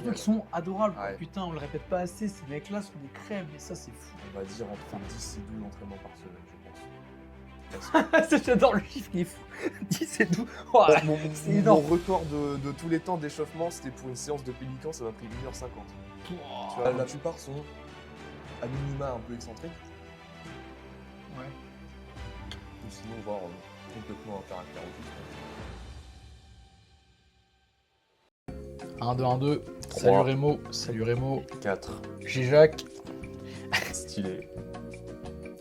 surtout qu'ils sont adorables. Ouais. Putain, on le répète pas assez, ces mecs-là sont des crèmes, et ça c'est fou. On va dire entre 10 et 12 entraînements par semaine, je pense. Ça, j'adore le chiffre, il est fou. 10 et 12. Oh, c'est Mon énorme. record de tous les temps d'échauffement, c'était pour une séance de pélican, ça m'a pris 1h50. Tu vois, la plupart sont à minima un peu excentriques, Ouais. ou sinon voire complètement interacteurs. 1, 2, 1, 2. Trois. Salut Rémo. Salut Rémo. 4, J'ai Jacques. stylé.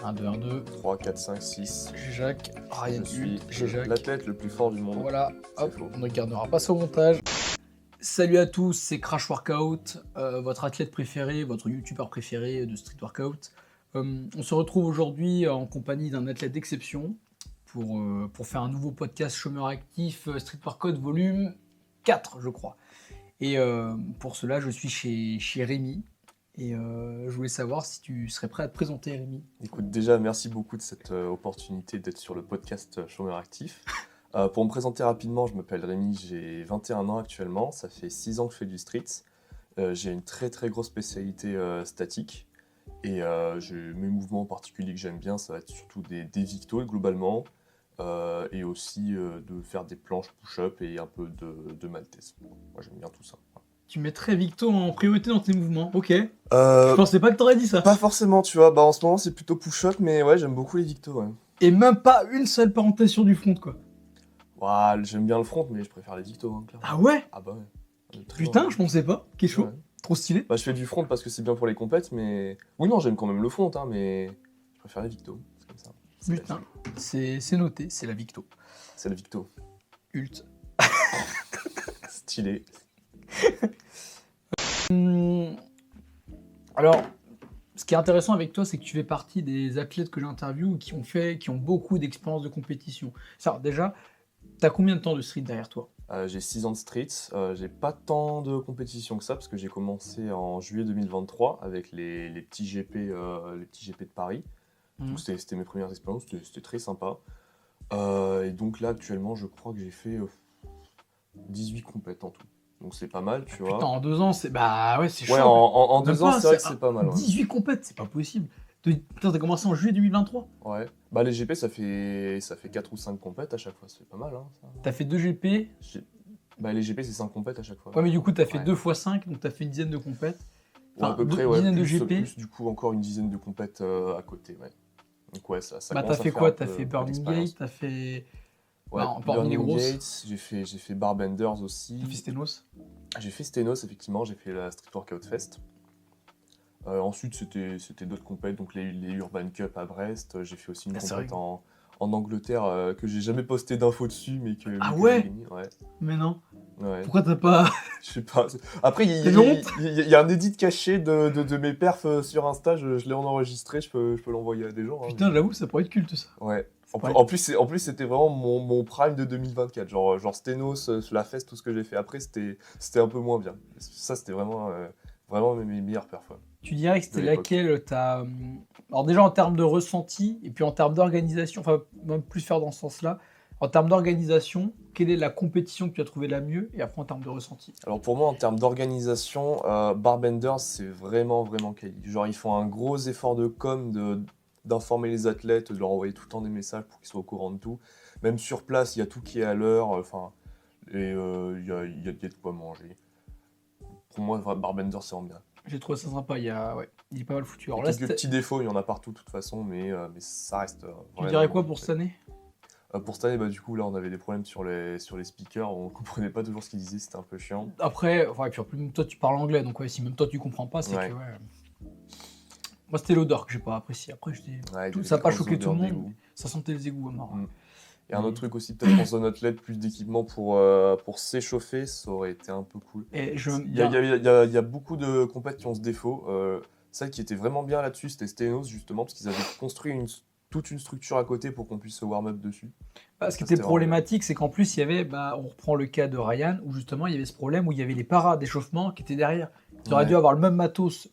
1, 2, 1, 2. 3, 4, 5, 6. J'ai Jacques. Ryan Je suis Hult. J'ai Jacques. l'athlète le plus fort du monde. Voilà. C'est Hop, faux. on ne gardera pas ça au montage. Salut à tous, c'est Crash Workout, votre athlète préféré, votre youtubeur préféré de street workout. On se retrouve aujourd'hui en compagnie d'un athlète d'exception pour faire un nouveau podcast chômeur actif street workout volume 4, je crois. Et pour cela, je suis chez Rémi. Et je voulais savoir si tu serais prêt à te présenter, Rémi. Écoute, déjà, merci beaucoup de cette opportunité d'être sur le podcast Chômeur Actif. Pour me présenter rapidement, je m'appelle Rémi, j'ai 21 ans actuellement, ça fait 6 ans que je fais du street. J'ai une très très grosse spécialité statique et j'ai mes mouvements particuliers que j'aime bien, ça va être surtout des victos globalement et aussi de faire des planches push-up et un peu de maltaise. Moi j'aime bien tout ça. Tu mettrais Victo en priorité dans tes mouvements, ok. Je pensais pas que t'aurais dit ça. Pas forcément, tu vois, en ce moment c'est plutôt push-up, mais ouais, j'aime beaucoup les victos. Ouais. Et même pas une seule parenthèse sur du front, quoi. Ouah, j'aime bien le front, mais je préfère les victos, hein, clairement. Ah ouais? Ah bah ouais. Putain, je pensais pas. Qu'est chaud. Ouais. Trop stylé. Bah, je fais du front parce que c'est bien pour les compètes, mais... Oui, non, j'aime quand même le front, hein, mais je préfère les victos, c'est comme ça. Putain, c'est noté, c'est la Victo. C'est le victo. Hult. Stylé. Alors, ce qui est intéressant avec toi, c'est que tu fais partie des athlètes que j'interviewe qui ont beaucoup d'expérience de compétition. Alors déjà, t'as combien de temps de street derrière toi? J'ai 6 ans de street, j'ai pas tant de compétition que ça, parce que j'ai commencé en juillet 2023 avec les petits GP de Paris. Mhm. Donc c'était mes premières expériences, c'était très sympa. Et donc là, actuellement, je crois que j'ai fait 18 compètes en tout. Donc c'est pas mal, tu vois. Putain, en 2 ans, c'est... Bah ouais, c'est chaud. Ouais, en Même 2 ans, pas, c'est vrai que c'est pas mal. Ouais. 18 compètes, c'est pas possible. Putain, t'as commencé en juillet 2023. Ouais. Bah les GP, ça fait 4 ou 5 compètes à chaque fois, c'est pas mal. Hein, ça. T'as fait 2 GP. Bah les GP, c'est 5 compètes à chaque fois. Ouais, mais du coup, t'as fait Ouais. 2 x 5, donc t'as fait une dizaine de compètes. Ouais, à peu Enfin, près, une ouais. dizaine de Plus, GP. plus, du coup, encore une dizaine de compètes à côté, ouais. Donc ouais, ça Bah commence t'as à fait faire quoi? un T'as peu fait Burning d'expérience. Gate, t'as fait... Ouais, Non, parmi les Burning grosses. Gates, j'ai fait Barbenders aussi. T'as fait Stenos. J'ai fait Stenos, effectivement, j'ai fait la Street Workout Fest. Ensuite, c'était d'autres compètes, donc les Urban Cup à Brest. J'ai fait aussi une Ah, c'est compète vrai. en Angleterre que j'ai jamais posté d'infos dessus, mais que, Ah que ouais j'ai gagné. Ouais. Mais non. Ouais. Pourquoi t'as pas... Je sais pas. Après, il T'as honte y a un edit caché de mes perfs sur Insta, je l'ai enregistré, je peux l'envoyer à des gens. Hein, Putain, j'avoue, ça pourrait être culte, ça. ouais. pas- En plus, c'était vraiment mon prime de 2024. Genre Stenos, la fest, tout ce que j'ai fait. Après, c'était un peu moins bien. Ça, c'était vraiment mes meilleurs perfs. Ouais. Tu dirais que c'était De l'époque. laquelle t'as... Alors déjà, en termes de ressenti, et puis en termes d'organisation, enfin, même plus faire dans ce sens-là, en termes d'organisation, quelle est la compétition que tu as trouvé la mieux, et après en termes de ressenti? Alors pour moi, en termes d'organisation, Barbenders, c'est vraiment quali. Genre, ils font un gros effort de com, d'informer les athlètes, de leur envoyer tout le temps des messages pour qu'ils soient au courant de tout. Même sur place, il y a tout qui est à l'heure, et il y a de quoi manger. Pour moi, Barbenders, c'est vraiment bien. J'ai trouvé ça sympa, il est pas mal foutu. Il y Alors a là, quelques petits défauts, il y en a partout de toute façon, mais ça reste tu vraiment dirais quoi bien pour fait. cette année? Pour cette année, bah, du coup, là, on avait des problèmes sur les speakers, on comprenait pas toujours ce qu'ils disaient, c'était un peu chiant. Après, enfin, et puis en plus, même toi tu parles anglais, donc ouais, si même toi tu comprends pas, c'est Ouais. que ouais. Moi c'était l'odeur que j'ai pas apprécié. Après, Ouais, ça n'a pas grosses choqué tout le odeurs monde, d'égout. ça sentait les égouts à mort. Mm. Et un autre truc aussi, peut-être pour zone athlète, plus d'équipement pour s'échauffer, ça aurait été un peu cool. Et je... Il y a beaucoup de compètes qui ont ce défaut. Celle qui était vraiment bien là-dessus, c'était Stenos, justement, parce qu'ils avaient construit toute une structure à côté pour qu'on puisse se warm-up dessus. Ce qui Ça, était c'était problématique, c'est qu'en plus, il y avait, on reprend le cas de Ryan, où justement, il y avait ce problème où il y avait les paras d'échauffement qui étaient derrière. Ils auraient Ouais. dû avoir le même matos,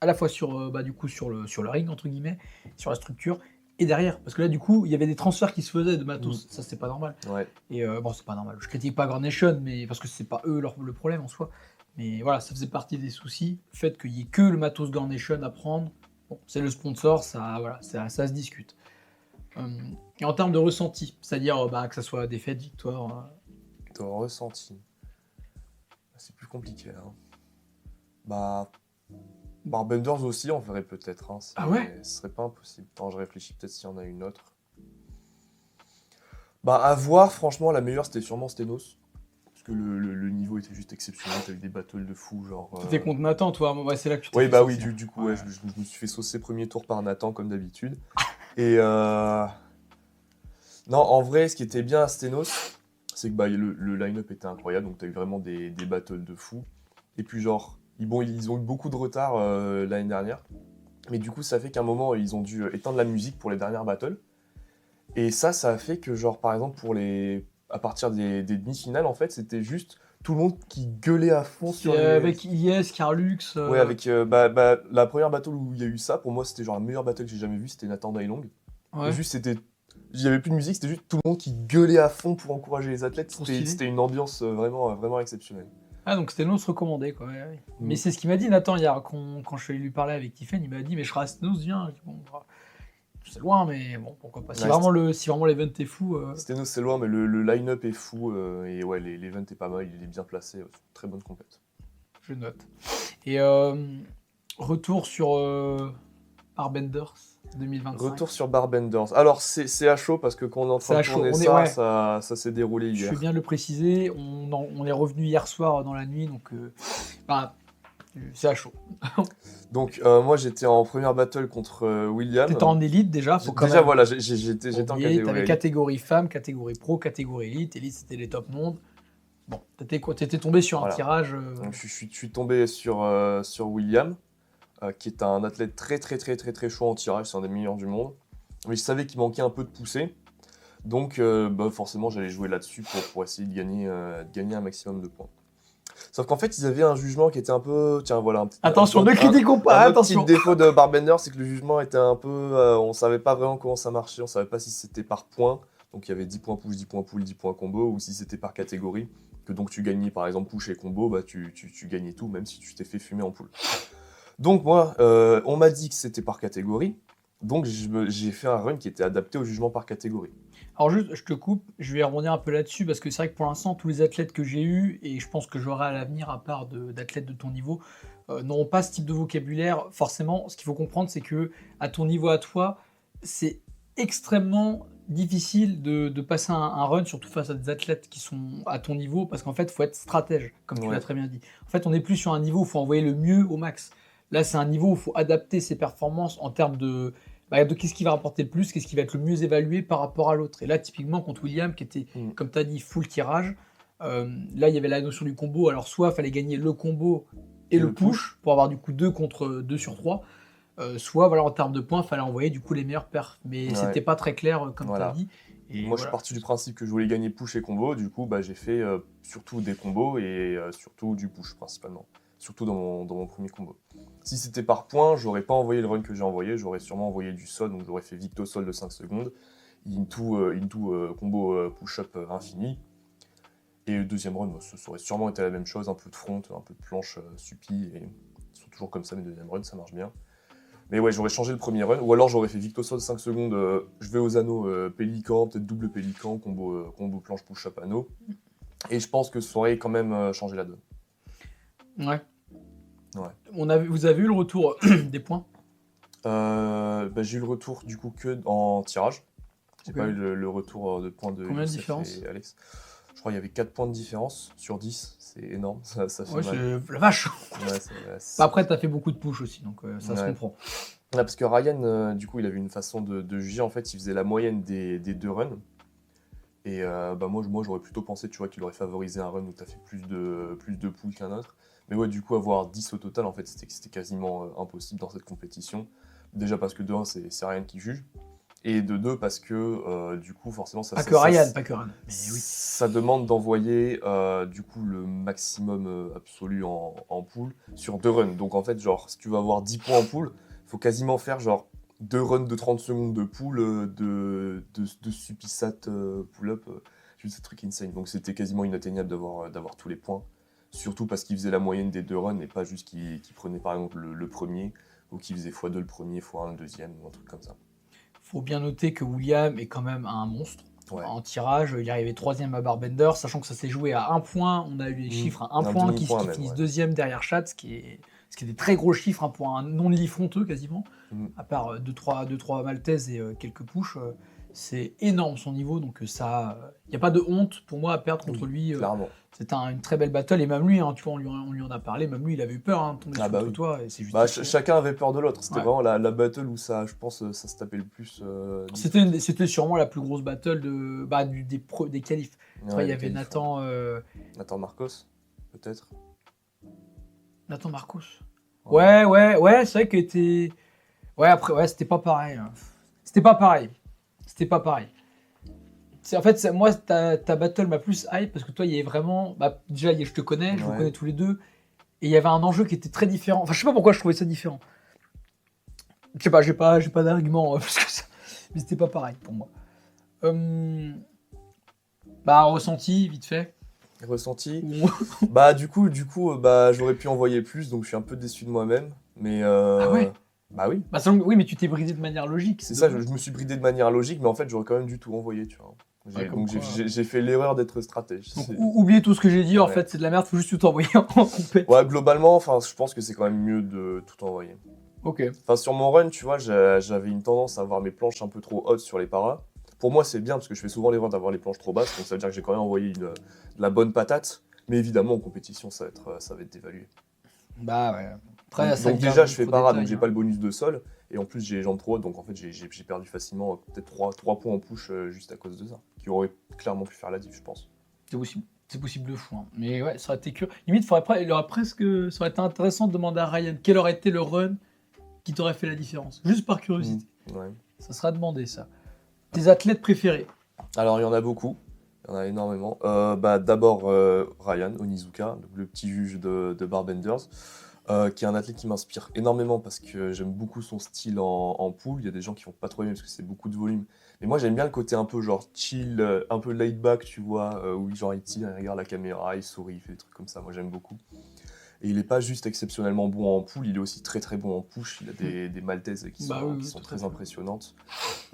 à la fois sur, du coup, sur le ring, entre guillemets, sur la structure, et derrière. Parce que là, du coup, il y avait des transferts qui se faisaient de matos. Ça, c'est pas normal. Ouais. Et bon, c'est pas normal. Je critique pas Grand Nation, mais parce que c'est pas eux le problème en soi. Mais voilà, ça faisait partie des soucis. Le fait qu'il y ait que le matos Gore Nation à prendre, bon, c'est le sponsor, ça, voilà, ça se discute. Et en termes de ressenti, c'est-à-dire que ça soit défaite, victoire. De ressenti. C'est plus compliqué. Hein. Bah, Barbenders aussi, on verrait peut-être. Hein. Ah ouais? Ce serait pas impossible. Attends, je réfléchis peut-être s'il y en a une autre. Bah, à voir, franchement, la meilleure, c'était sûrement Stenos. Parce que le niveau était juste exceptionnel. T'as eu des battles de fou, genre... T'étais contre Nathan, toi. Ouais, c'est là que tu t'es Oui, fait bah oui, sortir. du coup, ouais, je me suis fait saucer premier tour par Nathan, comme d'habitude. Et non, en vrai, ce qui était bien à Stenos, c'est que le line-up était incroyable. Donc, t'as eu vraiment des battles de fou. Et puis, genre, ils ont eu beaucoup de retard l'année dernière. Mais du coup, ça fait qu'à un moment, ils ont dû éteindre la musique pour les dernières battles. Et ça a fait que, genre, par exemple, à partir des demi-finales, en fait, c'était juste tout le monde qui gueulait à fond sur C'est les... avec Ilyes, Carlux. Ouais, avec la première battle où il y a eu ça, pour moi, c'était genre la meilleure battle que j'ai jamais vue, c'était Nathan Dailong. Ouais. Et juste, il n'y avait plus de musique, c'était juste tout le monde qui gueulait à fond pour encourager les athlètes. Trop stylé. C'était une ambiance vraiment exceptionnelle. Ah, donc c'était Stenos recommandé, quoi. Ouais. Mm. Mais c'est ce qu'il m'a dit, Nathan, hier, quand je suis allé lui parler avec Tiffen, il m'a dit, mais je serai à Stenos, viens. Je dis, bon, c'est loin, mais bon, pourquoi pas. Si Ouais, vraiment l'event est fou. Stenos, c'est loin, mais le line-up est fou. Et ouais, l'event est pas mal, il est bien placé. Très bonne compète. Je note. Et retour sur Barbenders 2025. Retour sur Barbenders. Alors, c'est à chaud parce que quand on est en train de tourner ça s'est déroulé hier. Je fais bien de le préciser. On est revenu hier soir dans la nuit, donc c'est à chaud. Donc, moi, j'étais en première battle contre William. T'étais en élite déjà. Déjà, voilà, j'étais en catégorie. T'avais catégorie femme, catégorie pro, catégorie élite. Élite, c'était les top mondes. Bon, t'étais tombé sur un tirage. Donc, je suis tombé sur William, qui est un athlète très chaud en tirage, c'est un des meilleurs du monde. Mais je savais qu'il manquait un peu de poussée. Donc, forcément, j'allais jouer là-dessus pour essayer de gagner un maximum de points. Sauf qu'en fait, ils avaient un jugement qui était un peu... Tiens, voilà. Attention, ne critiquons pas, attention. Le petit défaut de Barbender, c'est que le jugement était un peu... on savait pas vraiment comment ça marchait, on savait pas si c'était par points. Donc, il y avait 10 points push, 10 points pull, 10 points combo, ou si c'était par catégorie. Que donc, tu gagnais, par exemple, push et combo, tu gagnais tout, même si tu t'es fait fumer en pool. Donc, moi, on m'a dit que c'était par catégorie. Donc, j'ai fait un run qui était adapté au jugement par catégorie. Alors juste, je te coupe, je vais rebondir un peu là-dessus parce que c'est vrai que pour l'instant, tous les athlètes que j'ai eus, et je pense que j'aurai à l'avenir, à part d'athlètes de ton niveau, n'auront pas ce type de vocabulaire. Forcément, ce qu'il faut comprendre, c'est que à ton niveau à toi, c'est extrêmement difficile de passer un run, surtout face à des athlètes qui sont à ton niveau, parce qu'en fait, il faut être stratège, comme tu l'as très bien dit. En fait, on n'est plus sur un niveau où il faut envoyer le mieux au max. Là, c'est un niveau où il faut adapter ses performances en termes de qu'est-ce qui va rapporter le plus, qu'est-ce qui va être le mieux évalué par rapport à l'autre. Et là, typiquement, contre William, qui était, comme tu as dit, full tirage, là, il y avait la notion du combo. Alors, soit il fallait gagner le combo et le push, pour avoir du coup 2 contre 2 sur 3, soit en termes de points, il fallait envoyer du coup les meilleurs perfs. Mais c'était pas très clair, comme tu as dit. Et moi, je suis parti du principe que je voulais gagner push et combo. Du coup, j'ai fait surtout des combos et surtout du push, principalement. Surtout dans mon premier combo. Si c'était par points, j'aurais pas envoyé le run que j'ai envoyé, j'aurais sûrement envoyé du sol, donc j'aurais fait Victo sol de 5 secondes, into combo push-up infini. Et le deuxième run, ça aurait sûrement été la même chose, un peu de front, un peu de planche suppi, et ils sont toujours comme ça mes deuxièmes runs, ça marche bien. Mais ouais, j'aurais changé le premier run, ou alors j'aurais fait Victo sol 5 secondes, je vais aux anneaux pélican, peut-être double pélican, combo planche push-up anneau. Et je pense que ça aurait quand même changé la donne. Ouais. Vous avez eu le retour des points? J'ai eu le retour du coup que en tirage. J'ai pas eu le retour de points de Combien de différence et Alex. Je crois qu'il y avait 4 points de différence sur 10, c'est énorme, ça fait mal. C'est la vache. Après, t'as fait beaucoup de push aussi, donc ça se comprend. Parce que Ryan, du coup, il avait une façon de juger, en fait, il faisait la moyenne des 2 runs. Et moi, j'aurais plutôt pensé, tu vois, qu'il aurait favorisé un run où t'as fait plus de pulls qu'un autre. Mais ouais, du coup, avoir 10 au total, en fait, c'était quasiment impossible dans cette compétition. Déjà parce que de 1, c'est Ryan qui juge. Et de 2, parce que du coup, forcément, ça... Pas que Ryan. Mais oui. Ça demande d'envoyer du coup le maximum absolu en pool sur 2 runs. Donc en fait, genre, si tu veux avoir 10 points en pool, il faut quasiment faire genre 2 runs de 30 secondes de pool, de suppisat pull-up. Juste ce truc insane. Donc c'était quasiment inatteignable d'avoir tous les points. Surtout parce qu'il faisait la moyenne des 2 runs et pas juste qu'il prenait par exemple le premier ou qu'il faisait x2 le premier, x1 le deuxième ou un truc comme ça. Faut bien noter que William est quand même un monstre. Ouais. En tirage, il est arrivé 3e à Barbender, sachant que ça s'est joué à 1 point. On a eu les chiffres à 1 point qui demi-point finissent même, 2e derrière Chat, ce qui est des très gros chiffres hein, pour un non-lit fronteux quasiment. À part 2-3 Maltaises et quelques pushes. C'est énorme son niveau, donc ça, il n'y a pas de honte pour moi à perdre contre lui. Clairement. C'était une très belle battle, et même lui, hein, tu vois, on lui en a parlé, même lui, il avait eu peur de tomber contre toi. Et c'est juste chacun avait peur de l'autre, c'était vraiment la battle où ça, je pense, ça se tapait le plus. C'était sûrement la plus grosse battle des qualifs. Il y avait Nathan... Nathan Marcos, peut-être. Nathan Marcos. Ouais, c'est vrai que était... Ouais, après, c'était pas pareil. Hein. C'était pas pareil. En fait, moi, ta battle m'a plus hype parce que toi, il y avait vraiment... déjà, je te connais, je vous connais tous les deux. Et il y avait un enjeu qui était très différent. Enfin, je sais pas pourquoi je trouvais ça différent. Je sais pas, j'ai pas d'argument plus que ça. Mais c'était pas pareil pour moi. Ressenti, vite fait. Ressenti. Du coup, j'aurais pu envoyer plus, donc je suis un peu déçu de moi-même. Mais Ah ouais. Bah oui. Oui, mais tu t'es bridé de manière logique. C'est ça, je me suis bridé de manière logique, mais en fait, j'aurais quand même dû tout envoyer, tu vois. J'ai fait l'erreur d'être stratège. Donc, oubliez tout ce que j'ai dit, en fait, c'est de la merde, faut juste tout envoyer en compète. Ouais, globalement, je pense que c'est quand même mieux de tout envoyer. Ok. Enfin, sur mon run, tu vois, j'avais une tendance à avoir mes planches un peu trop hautes sur les paras. Pour moi, c'est bien, parce que je fais souvent l'erreur d'avoir les planches trop basses, donc ça veut dire que j'ai quand même envoyé de la bonne patate. Mais évidemment, en compétition, ça va être dévalué. Bah ouais. Après, donc déjà, je fais para, donc j'ai pas le bonus de sol. Et en plus, j'ai les jambes trop hautes, donc en fait, j'ai perdu facilement peut-être 3 points en push juste à cause de ça. Qui aurait clairement pu faire la diff, je pense. C'est possible de fou. Hein. Mais ouais, ça aurait été curieux. Limite, ça aurait été intéressant de demander à Ryan quel aurait été le run qui t'aurait fait la différence. Juste par curiosité. Ouais. Ça sera demandé, ça. Tes athlètes préférés? Alors, il y en a beaucoup. Il y en a énormément. D'abord, Ryan Onizuka, le petit juge de Barbenders. Qui est un athlète qui m'inspire énormément parce que j'aime beaucoup son style en pool. Il y a des gens qui vont pas trop aimer parce que c'est beaucoup de volume. Mais moi, j'aime bien le côté un peu genre chill, un peu laid back, tu vois, où genre il tire, il regarde la caméra, il sourit, il fait des trucs comme ça. Moi, j'aime beaucoup. Et il est pas juste exceptionnellement bon en pool, il est aussi très très bon en push. Il a des Maltaises qui sont très impressionnantes.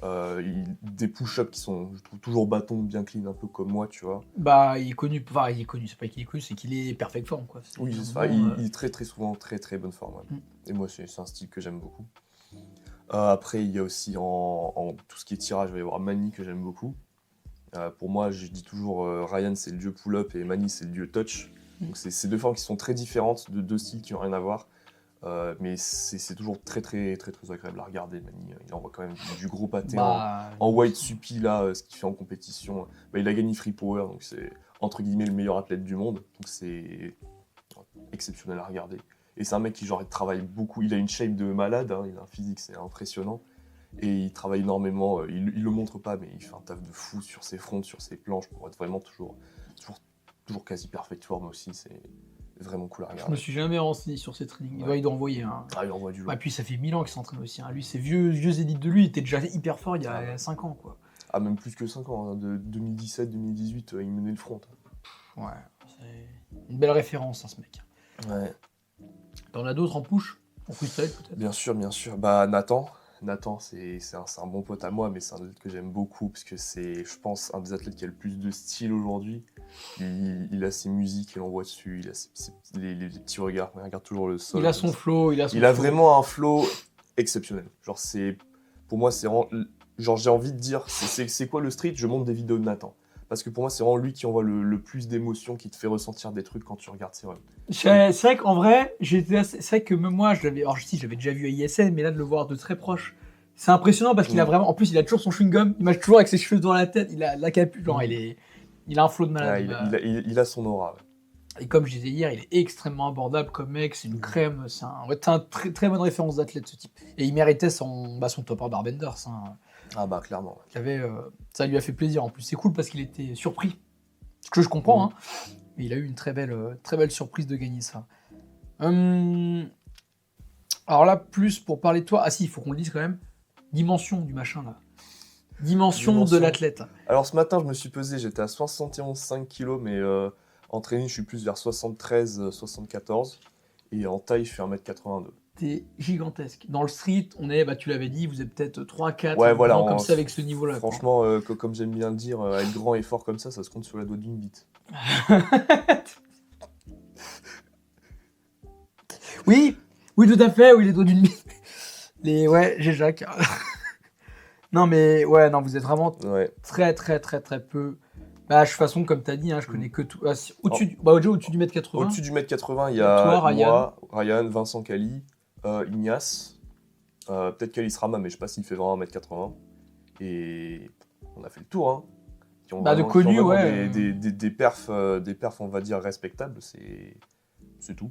Des push-ups qui sont, je trouve, toujours bâton, bien clean, un peu comme moi, tu vois. Il est connu, c'est pas qu'il est connu, c'est qu'il est perfect form, quoi. Oui, il est très très souvent très très bonne forme. Ouais. Et moi, c'est un style que j'aime beaucoup. Après, il y a aussi en tout ce qui est tirage, il va y avoir Manny que j'aime beaucoup. Pour moi, je dis toujours, Ryan c'est le dieu pull-up et Manny c'est le dieu touch. Donc c'est deux formes qui sont très différentes, de deux styles qui n'ont rien à voir. Mais c'est toujours très très très très agréable à regarder. Manny, il envoie quand même du gros pâté en white suppi là, ce qu'il fait en compétition. Il a gagné Free Power, donc c'est entre guillemets le meilleur athlète du monde. Donc c'est exceptionnel à regarder. Et c'est un mec qui genre travaille beaucoup. Il a une shape de malade, hein, il a un physique, c'est impressionnant. Et il travaille énormément. Il le montre pas, mais il fait un taf de fou sur ses fronts, sur ses planches pour être vraiment toujours quasi perfect form aussi. C'est vraiment cool à regarder. Je me suis jamais renseigné sur ses trainings. Il doit envoyer. Hein. Il envoie du lourd. Et puis ça fait 1000 ans qu'il s'entraîne aussi. Hein. Lui, c'est vieux élites de lui. Il était déjà hyper fort il y a 5 ans. Quoi. Ah, même plus que 5 ans. Hein. De 2017-2018, il menait le front. Ouais, c'est une belle référence, hein, ce mec. Ouais. T'en as d'autres en push? En freestyle, peut-être? Bien sûr. Nathan, c'est un bon pote à moi, mais c'est un athlète que j'aime beaucoup, parce que c'est, je pense, un des athlètes qui a le plus de style aujourd'hui. Il a ses musiques, il envoie dessus, il a les petits regards, il regarde toujours le sol. Il a son flow. Il a vraiment un flow exceptionnel. Genre, pour moi, c'est vraiment... Genre, j'ai envie de dire, c'est quoi le street? Je monte des vidéos de Nathan. Parce que pour moi, c'est vraiment lui qui envoie le plus d'émotions, qui te fait ressentir des trucs quand tu regardes ses runs. C'est vrai qu'en vrai, c'est vrai que même moi, je l'avais déjà vu à ISN, mais là, de le voir de très proche, c'est impressionnant parce qu'il a vraiment... En plus, il a toujours son chewing-gum, il marche toujours avec ses cheveux dans la tête, il a la capuche, genre, il a un flow de malade. Il a son aura. Ouais. Et comme je disais hier, il est extrêmement abordable comme mec, c'est une crème, c'est un très, très bonne référence d'athlète, ce type. Et il méritait son top hors Barbenders. Hein. Ah bah clairement. Ouais. Ça lui a fait plaisir en plus. C'est cool parce qu'il était surpris. Ce que je comprends, hein. Mais il a eu une très belle surprise de gagner ça. Alors là, plus pour parler de toi, il faut qu'on le dise quand même. Dimension du machin là. Dimension de l'athlète. Alors ce matin, je me suis pesé, j'étais à 71,5 kg, mais En training, je suis plus vers 73, 74. Et en taille, je fais 1m82. T'es gigantesque. Dans le street, on est, tu l'avais dit, vous êtes peut-être 3-4 Ouais, voilà, comme ça avec ce niveau-là. Franchement, comme j'aime bien le dire, être grand et fort comme ça se compte sur la doigt d'une bite. Oui, tout à fait, oui, les doigts d'une bite. Ouais, j'ai Jacques. Non, mais ouais, non, vous êtes vraiment très, très, très, très peu. De toute façon, comme tu as dit, je connais que tout. Au-dessus du mètre 80. Au-dessus du mètre 80, il y a toi, moi, Ryan, Vincent Cali, Ignace, peut-être Calis Rama, mais je sais pas s'il fait vraiment 1m80. Et on a fait le tour, hein. Qui ont de connus, ouais. Des perfs, on va dire, respectables, c'est tout.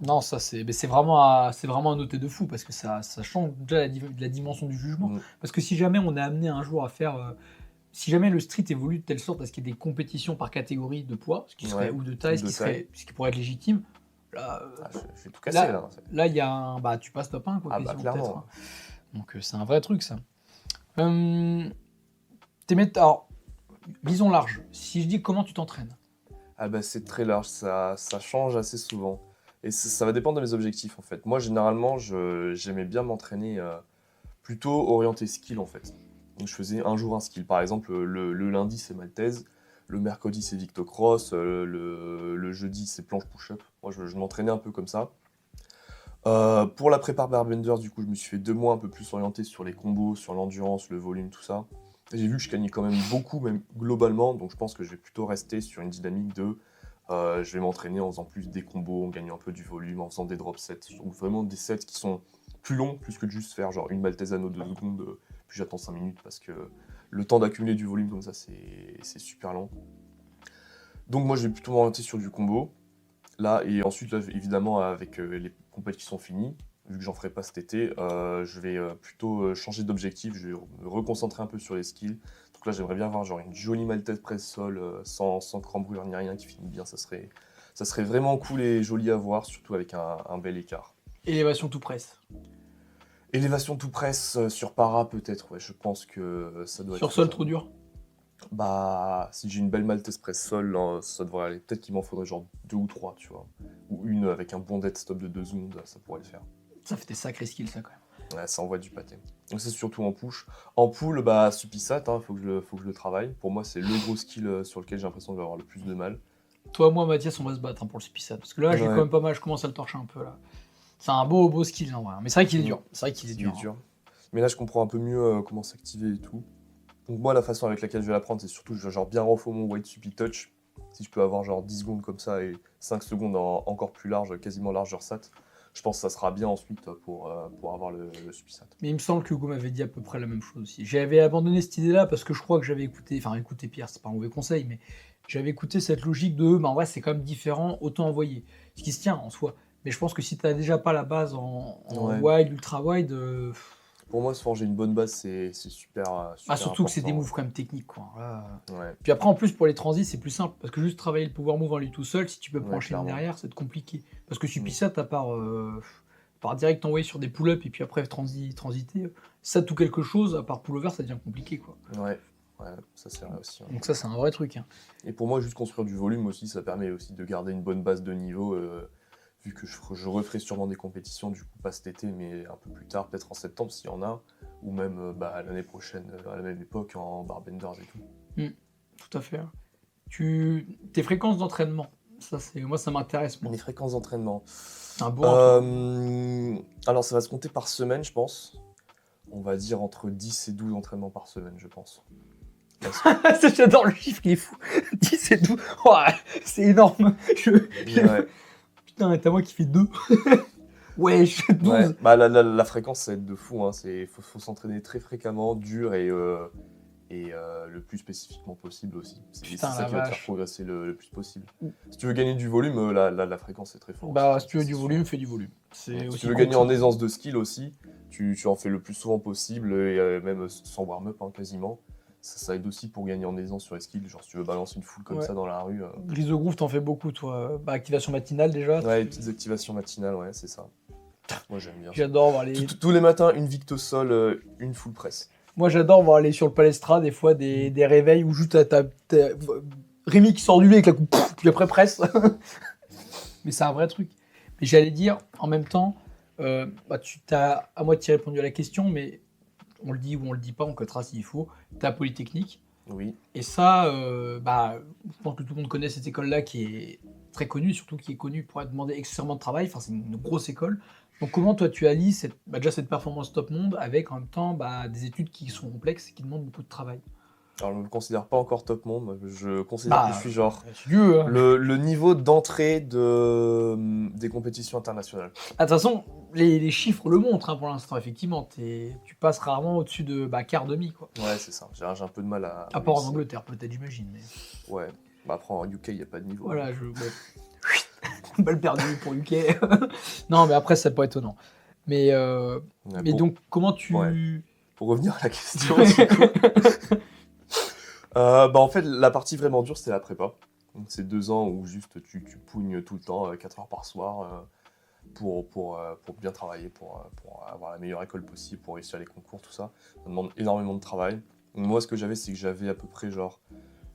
Non, ça c'est vraiment à noter de fou parce que ça change déjà la dimension du jugement. Parce que si jamais on est amené un jour à faire. Si jamais le street évolue de telle sorte à ce qu'il y ait des compétitions par catégorie de poids, ou de taille, ce qui pourrait être légitime, là. Je vais tout casser là. Là, il y a un. Tu passes top 1, quoi. Clairement. Donc c'est un vrai truc, ça. Alors, visons large. Si je dis comment tu t'entraînes. C'est très large, ça change assez souvent. Et ça va dépendre de mes objectifs en fait. Moi généralement j'aimais bien m'entraîner plutôt orienté skill en fait. Donc je faisais un jour un skill. Par exemple le lundi c'est Maltese, le mercredi c'est Victocross, le jeudi c'est planche push-up. Moi je m'entraînais un peu comme ça. Pour la prépare Barbenders du coup je me suis fait 2 mois un peu plus orienté sur les combos, sur l'endurance, le volume, tout ça. Et j'ai vu que je gagnais quand même beaucoup, même globalement, donc je pense que je vais plutôt rester sur une dynamique de je vais m'entraîner en faisant plus des combos, en gagnant un peu du volume, en faisant des drop sets, ou vraiment des sets qui sont plus longs, plus que de juste faire genre une Maltesano 2 secondes, puis j'attends 5 minutes, parce que le temps d'accumuler du volume comme ça, c'est super lent. Donc moi, je vais plutôt m'orienter sur du combo, là, et ensuite, là, évidemment, avec les compétitions finies, vu que j'en ferai pas cet été, je vais plutôt changer d'objectif, je vais me reconcentrer un peu sur les skills. Donc là, j'aimerais bien avoir genre une jolie Maltese presse-sol sans cambrure ni rien qui finit bien. Ça serait vraiment cool et joli à voir, surtout avec un bel écart. Élévation tout presse. Élévation tout presse sur para peut-être, ouais. Je pense que ça doit être... Sur sol trop dur. Si j'ai une belle Maltese presse-sol, ça devrait aller. Peut-être qu'il m'en faudrait genre 2 ou 3, tu vois. Ou une avec un bon dead stop de 2 secondes, ça pourrait le faire. Ça fait des sacrés skills, ça, quand même. Ouais, ça envoie du pâté. Donc c'est surtout en push. En pull, Supisat, faut que je le travaille. Pour moi, c'est le gros skill sur lequel j'ai l'impression d'avoir le plus de mal. Toi, moi, Mathias, on va se battre pour le Supisat. Parce que là, j'ai quand même pas mal, je commence à le torcher un peu, là. C'est un beau skill, en vrai. Mais c'est vrai qu'il est dur. C'est vrai qu'il est dur. Mais là, je comprends un peu mieux comment s'activer et tout. Donc moi, la façon avec laquelle je vais l'apprendre, c'est surtout genre bien renfort mon white Supi touch. Si je peux avoir genre 10 secondes comme ça et 5 secondes encore plus large, quasiment largeur sat. Je pense que ça sera bien ensuite pour avoir le Supisat. Mais il me semble que Hugo m'avait dit à peu près la même chose aussi. J'avais abandonné cette idée-là parce que je crois que j'avais écouté Pierre, c'est pas un mauvais conseil, mais j'avais écouté cette logique de en vrai c'est quand même différent, autant envoyer. Ce qui se tient en soi. Mais je pense que si t'as déjà pas la base en wide, ultra wide. Pour moi, se forger une bonne base, c'est super surtout important. Que c'est des moves quand même techniques, quoi. Ouais. Puis après, en plus, pour les transits, c'est plus simple. Parce que juste travailler le power move en lui tout seul, si tu peux pas enchaîner derrière, c'est compliqué. Parce que Supisat, à part direct envoyer sur des pull-ups et puis après transiter, ça tout quelque chose, à part pull-over, ça devient compliqué, quoi. Ouais, ça c'est vrai aussi. Donc ça, c'est un vrai truc. Et pour moi, juste construire du volume aussi, ça permet aussi de garder une bonne base de niveau. Vu que je referai sûrement des compétitions, du coup pas cet été, mais un peu plus tard, peut-être en septembre s'il y en a, ou même l'année prochaine, à la même époque, en barbenders et tout. Tout à fait. Tes fréquences d'entraînement, moi ça m'intéresse. Mes fréquences d'entraînement. Un bon alors ça va se compter par semaine, je pense. On va dire entre 10 et 12 entraînements par semaine, je pense. J'adore le chiffre, il est fou. 10 et 12, c'est énorme. Ouais. Putain, t'as moi qui fait 2. Ouais, je fais 12. Ouais. La fréquence, ça va être de fou. Hein. Faut s'entraîner très fréquemment, dur et le plus spécifiquement possible aussi. C'est ça qui va te faire progresser le plus possible. Si tu veux gagner du volume, la fréquence est très forte. Si tu veux du volume, fais du volume. Si tu veux gagner en aisance de skill aussi, tu en fais le plus souvent possible, et même sans warm-up quasiment. Ça aide aussi pour gagner en aisance sur les skills. Genre, si tu veux balancer une foule comme ça dans la rue. Grise de groove, t'en fais beaucoup, toi. Activation matinale déjà. Ouais, les petites activations matinales, ouais, c'est ça. Moi, j'aime bien. J'adore voir les. Tous les matins, une Victosol, une full press. Moi, j'adore voir aller sur le palestra, des fois, des réveils où juste t'as Rémi qui sort du lait avec la coupe, puis après presse. Mais c'est un vrai truc. Mais j'allais dire, en même temps, tu t'as à moitié répondu à la question, mais on le dit ou on le dit pas, on cotera s'il faut. T'as Polytechnique. Oui. Et ça, je pense que tout le monde connaît cette école-là qui est très connue, surtout qui est connue pour demander extrêmement de travail. Enfin, c'est une grosse école. Donc, comment toi tu allies déjà cette performance top monde avec en même temps des études qui sont complexes et qui demandent beaucoup de travail? Alors, je ne me considère pas encore top monde. Je considère que je suis genre Si tu veux, hein. le niveau d'entrée des compétitions internationales. Ah, de toute façon, les chiffres le montrent hein, pour l'instant, effectivement. Tu passes rarement au-dessus de quart demi, quoi. Ouais, c'est ça. J'ai un peu de mal à. À part en Angleterre, peut-être, j'imagine. Mais... Ouais. Bah, après, en UK, il n'y a pas de niveau. Voilà, balle perdue pour UK. Non, mais après, c'est pas étonnant. Mais donc, comment tu... Ouais. Pour revenir à la question, du coup. En fait, la partie vraiment dure, c'est la prépa. Donc, c'est 2 ans où juste tu pougnes tout le temps, 4 heures par soir, pour bien travailler, pour avoir la meilleure école possible, pour réussir les concours, tout ça. Ça demande énormément de travail. Donc, moi, ce que j'avais, c'est que j'avais à peu près,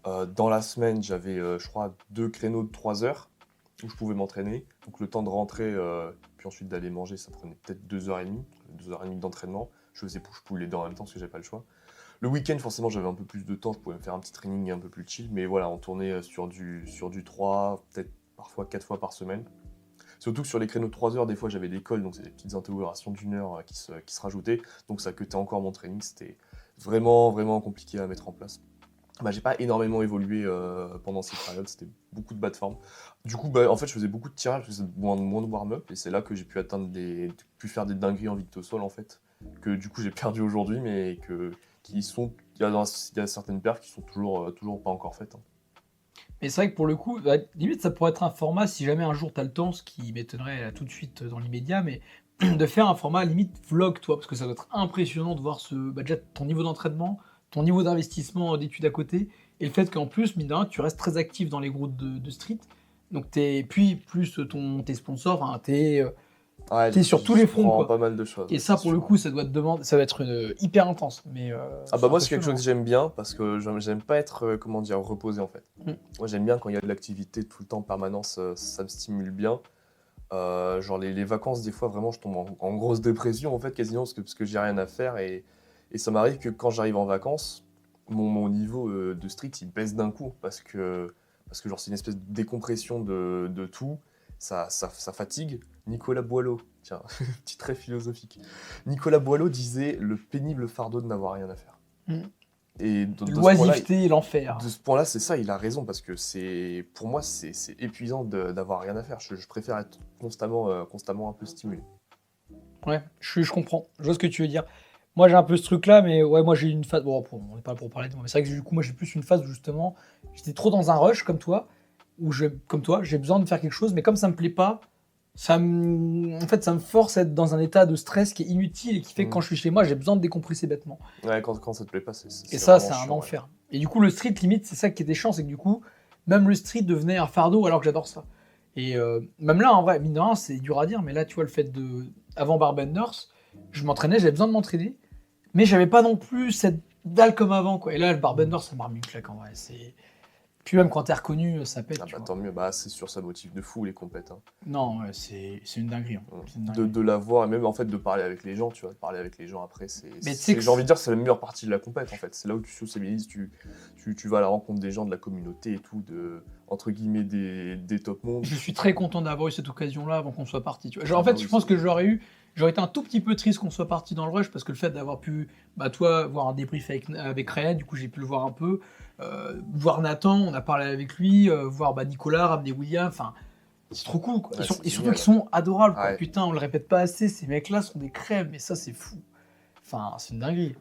dans la semaine, j'avais, je crois, 2 créneaux de 3 heures où je pouvais m'entraîner. Donc, le temps de rentrer, puis ensuite d'aller manger, ça prenait peut-être 2h30 d'entraînement. Je faisais push-pull les deux en même temps parce que j'avais pas le choix. Le week-end, forcément, j'avais un peu plus de temps, je pouvais me faire un petit training un peu plus chill, mais voilà, on tournait sur du 3, peut-être parfois 4 fois par semaine. Surtout que sur les créneaux de 3 heures, des fois j'avais l'école, donc c'est des petites interrogations d'1 heure qui se rajoutaient, donc ça cutait encore mon training, c'était vraiment, vraiment compliqué à mettre en place. J'ai pas énormément évolué pendant cette période, c'était beaucoup de bas de forme. Du coup, en fait, je faisais beaucoup de tirages, je faisais moins de warm-up, et c'est là que j'ai pu faire des dingueries en victo sol en fait, que du coup j'ai perdu aujourd'hui, mais il y a certaines perfs qui sont toujours pas encore faites. Hein. Mais c'est vrai que pour le coup, limite, ça pourrait être un format, si jamais un jour tu as le temps, ce qui m'étonnerait là, tout de suite dans l'immédiat, mais de faire un format limite vlog, toi, parce que ça doit être impressionnant de voir déjà ton niveau d'entraînement, ton niveau d'investissement d'études à côté, et le fait qu'en plus, mine de rien, tu restes très actif dans les groupes de street. Donc, puis plus tes sponsors, enfin, t'es sur tous les fronts, quoi. Pas mal de choses. Et ça, pour le coup, ça doit être hyper intense. Mais, moi, c'est quelque chose que j'aime bien parce que j'aime pas être, reposé en fait. Moi, j'aime bien quand il y a de l'activité tout le temps en permanence, ça me stimule bien. Genre les vacances, des fois, vraiment, je tombe en grosse dépression en fait, quasiment parce que j'ai rien à faire et ça m'arrive que quand j'arrive en vacances, mon niveau de street il baisse d'un coup parce que genre c'est une espèce de décompression de tout, ça fatigue. Nicolas Boileau, tiens, petit trait philosophique. Nicolas Boileau disait le pénible fardeau de n'avoir rien à faire. Et l'oisiveté et l'enfer. De ce point-là, c'est ça, il a raison, parce que pour moi, c'est épuisant d'avoir rien à faire. Je préfère être constamment un peu stimulé. Ouais, je comprends, je vois ce que tu veux dire. Moi, j'ai un peu ce truc-là, mais ouais, moi, j'ai eu une phase... Bon, on n'est pas là pour parler de moi, mais c'est vrai que du coup, moi, j'ai plus une phase où, justement, j'étais trop dans un rush, comme toi, comme toi, j'ai besoin de faire quelque chose, mais comme ça me plaît pas, en fait, ça me force à être dans un état de stress qui est inutile et qui fait que quand je suis chez moi, j'ai besoin de décompresser bêtement. Ouais, quand ça te plaît pas, c'est Et ça, c'est chiant, un enfer. Ouais. Et du coup, le street, limite, c'est ça qui était chiant, c'est que du coup, même le street devenait un fardeau alors que j'adore ça. Et même là, en vrai, mine de rien, c'est dur à dire, mais là, tu vois, le fait avant Barbenders, je m'entraînais, j'avais besoin de m'entraîner, mais j'avais pas non plus cette dalle comme avant, quoi. Et là, le Barbenders, ça m'a remis une claque, en vrai. Puis même quand t'es reconnu, ça pète. Tant mieux, c'est sûr, ça motive de fou les compètes. Hein. Non, ouais, c'est une dinguerie. Hein. De l'avoir et même en fait de parler avec les gens, tu vois, de parler avec les gens après, j'ai envie de dire c'est la meilleure partie de la compète en fait. C'est là où tu sociabilises, tu vas à la rencontre des gens de la communauté et tout, entre guillemets des top mondes. Je suis très content d'avoir eu cette occasion-là avant qu'on soit parti. Tu vois. Genre, en fait, je pense que j'aurais été un tout petit peu triste qu'on soit parti dans le rush parce que le fait d'avoir pu, toi, voir un débrief avec Ryan, du coup j'ai pu le voir un peu, voir Nathan, on a parlé avec lui, voir Nicolas, ramener William, enfin, c'est trop cool, quoi. Ouais, et surtout qu'ils sont adorables, quoi. Ouais. Putain, on le répète pas assez, ces mecs-là sont des crèmes, mais ça c'est fou. Enfin, c'est une dinguerie.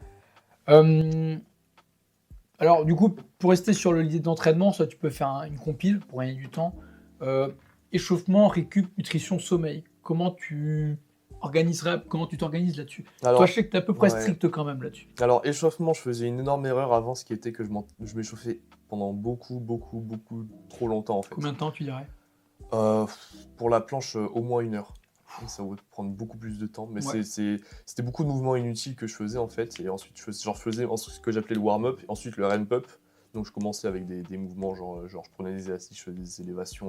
Alors, du coup, pour rester sur l'idée d'entraînement, soit tu peux faire une compile pour gagner du temps. Échauffement, récup, nutrition, sommeil. Comment tu t'organises là-dessus? Toi, je sais que tu es à peu près strict quand même là-dessus. Alors, échauffement, je faisais une énorme erreur avant, ce qui était que je m'échauffais pendant beaucoup trop longtemps en fait. Combien de temps tu dirais? Pour la planche, au moins 1 heure. Ça va prendre beaucoup plus de temps, mais c'était beaucoup de mouvements inutiles que je faisais en fait, et ensuite je faisais ce que j'appelais le warm-up, et ensuite le ramp-up, Donc je commençais avec des mouvements, genre je prenais des élastiques, je faisais des élévations,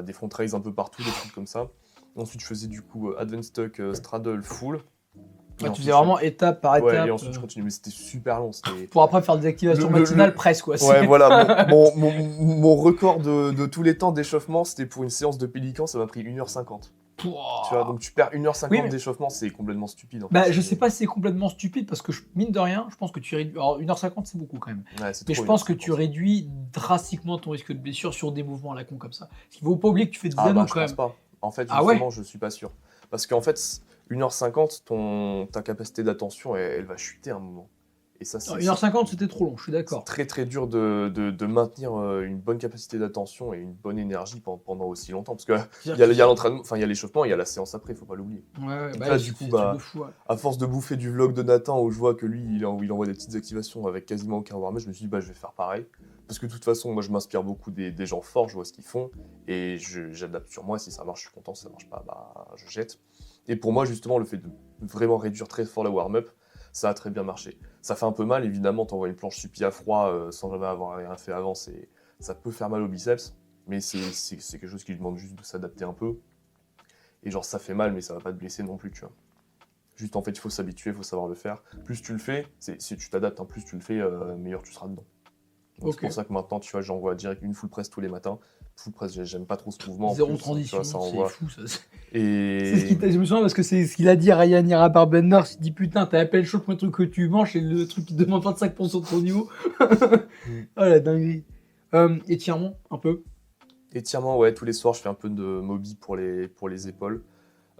des front raises un peu partout, des trucs comme ça. Ensuite je faisais du coup advanced tuck, straddle, full. Tu faisais vraiment étape par étape. Ouais, et ensuite je continue, mais c'était super long. Pour après faire des activations matinales presque, quoi. Ouais, voilà, mon record de tous les temps d'échauffement, c'était pour une séance de pélican, ça m'a pris 1h50. Tu vois, donc tu perds 1h50 d'échauffement, c'est complètement stupide. Je sais pas si c'est complètement stupide, parce que mine de rien, je pense que tu réduis... Alors 1h50 c'est beaucoup quand même. Ouais, mais je pense que tu réduis drastiquement ton risque de blessure sur des mouvements à la con comme ça. Parce qu'il faut pas oublier que tu fais des anneaux quand même. Je pense pas. En fait, justement, je suis pas sûr. Parce qu'en fait, 1h50, ta capacité d'attention, elle va chuter à un moment. Et ça, 1h50, c'était trop long, je suis d'accord. C'est très très dur de maintenir une bonne capacité d'attention et une bonne énergie pendant aussi longtemps. Parce qu'il y a l'entraînement, enfin il y a l'échauffement, il y a la séance après, il faut pas l'oublier. Là, du coup, à force de bouffer du vlog de Nathan où je vois que lui, il envoie des petites activations avec quasiment aucun warm-up, je me suis dit, je vais faire pareil. Parce que de toute façon, moi je m'inspire beaucoup des gens forts, je vois ce qu'ils font et j'adapte sur moi. Si ça marche, je suis content. Si ça marche pas, je jette. Et pour moi, justement, le fait de vraiment réduire très fort la warm-up, ça a très bien marché. Ça fait un peu mal, évidemment, t'envoies une planche suppi à froid sans jamais avoir rien fait avant, ça peut faire mal au biceps, mais c'est quelque chose qui demande juste de s'adapter un peu. Et genre, ça fait mal, mais ça va pas te blesser non plus, tu vois. Juste, en fait, il faut s'habituer, il faut savoir le faire. Plus tu le fais, si tu t'adaptes, plus tu le fais, meilleur tu seras dedans. C'est pour ça que maintenant, tu vois, j'envoie direct une full press tous les matins. Full press, j'aime pas trop ce mouvement. Zéro transition, c'est fou ça. Et... je me souviens parce que c'est ce qu'il a dit à Ryan Ira Barbender. Il dit putain, t'as à peine chaud pour le truc que tu manges et le truc qui te demande 25% de ton niveau. Oh la dinguerie. Étirement, un peu. Étirement, ouais, tous les soirs, je fais un peu de mobi pour les épaules.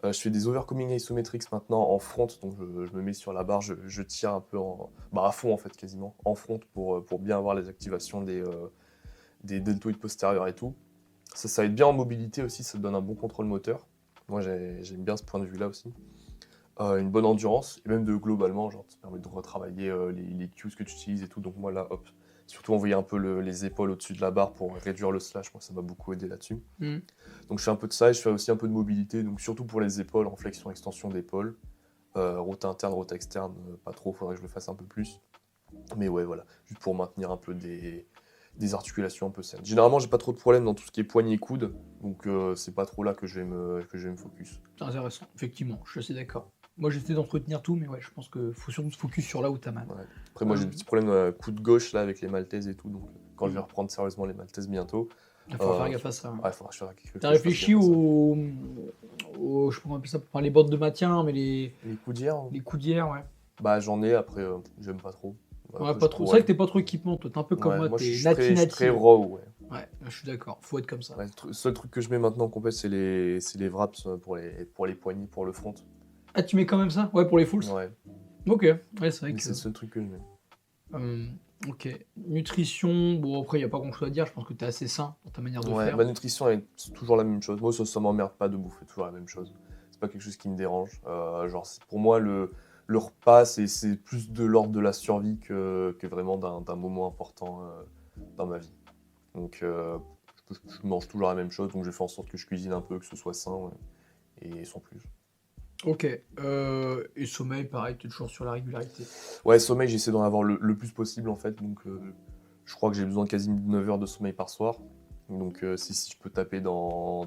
Je fais des overcoming isometrics maintenant en front, donc je me mets sur la barre, je tire un peu à fond en fait quasiment, en front pour bien avoir les activations des deltoïdes postérieurs et tout. Ça aide bien en mobilité aussi, ça te donne un bon contrôle moteur. Moi j'aime bien ce point de vue là aussi. Une bonne endurance, et même globalement, genre ça te permet de retravailler les cues que tu utilises et tout, donc moi là hop, surtout envoyer un peu les épaules au-dessus de la barre pour réduire le slash, moi ça m'a beaucoup aidé là-dessus. Donc je fais un peu de ça et je fais aussi un peu de mobilité, donc surtout pour les épaules, en flexion, extension d'épaule. Route interne, route externe, pas trop, faudrait que je le fasse un peu plus. Mais ouais, voilà, juste pour maintenir un peu des articulations un peu saines. Généralement, j'ai pas trop de problèmes dans tout ce qui est poignet et coude, donc c'est pas trop là que je vais me focus. C'est intéressant, effectivement, je suis assez d'accord. Moi j'essaie d'entretenir tout, mais ouais, je pense qu'il faut surtout se focus sur là où t'as mal. Ouais. Après, moi j'ai des petits problèmes coude gauche là avec les maltaises et tout, donc quand je vais reprendre sérieusement les maltaises bientôt. Il faudra faire gaffe à ça. Ouais, faudra faire quelque chose. T'as réfléchi aux. Je sais pas comment on appelle ça, les bordes de maintien, mais les coudières. Les coudières, ouais. J'en ai, après, j'aime pas trop. Ouais, pas trop. C'est vrai que t'es pas trop équipement, toi. T'es un peu comme moi, t'es je suis très raw, ouais. Ouais, je suis d'accord. Faut être comme ça. Ouais, le seul truc que je mets maintenant complet, c'est les wraps pour les poignets, pour le front. Ah, tu mets quand même ça? Ouais, pour les fulls? Ouais. Ok, ouais, c'est vrai que... C'est le seul truc que je mets. Ok. Nutrition, bon, après, il n'y a pas grand chose à dire. Je pense que t'es assez sain dans ta manière de faire. Ma nutrition, c'est toujours la même chose. Moi, ça m'emmerde pas de bouffer toujours la même chose. C'est pas quelque chose qui me dérange. Pour moi, le repas, c'est plus de l'ordre de la survie que vraiment d'un moment important dans ma vie. Donc, je mange toujours la même chose, donc je fais en sorte que je cuisine un peu, que ce soit sain, et sans plus. Ok. Et sommeil, pareil, tu es toujours sur la régularité? Ouais, sommeil, j'essaie d'en avoir le plus possible, en fait. Donc, je crois que j'ai besoin de quasiment 9 heures de sommeil par soir. Donc, si je peux taper dans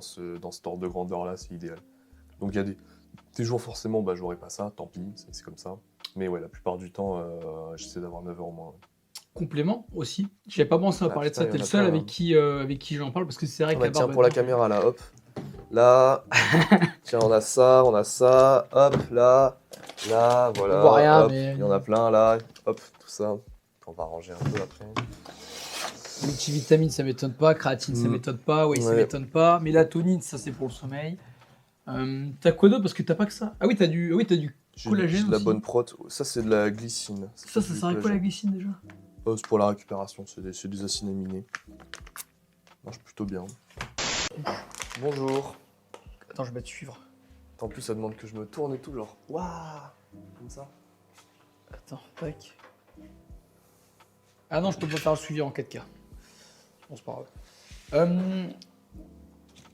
cet ordre de grandeur-là, c'est idéal. Donc, il y a des jours, forcément, j'aurai pas ça, tant pis, c'est comme ça. Mais ouais, la plupart du temps, j'essaie d'avoir 9 heures au moins. Complément aussi. J'avais pas pensé à parler de ça. T'es le seul avec qui j'en parle, parce que c'est vrai que tiens, pour la caméra, là, hop. Là, tiens, on a ça, hop, là, voilà. On voit rien, hop, mais... Il y en a plein, là, hop, tout ça. On va ranger un peu après. Multivitamine, ça m'étonne pas. Créatine, ça m'étonne pas. Oui, ça m'étonne pas. Mélatonine, ça c'est pour le sommeil. T'as quoi d'autre? Parce que t'as pas que ça. Ah oui, t'as du collagène J'ai de la aussi. bonne prot. Ça, c'est de la glycine. Ça sert à quoi la glycine déjà? C'est pour la récupération, c'est des acides aminés. Ça marche plutôt bien. Bonjour. Attends, je vais te suivre. En plus, ça demande que je me tourne et tout, genre, waouh, comme ça. Attends, tac. Ah non, je peux pas faire le suivi en 4K. Bon, c'est pas grave.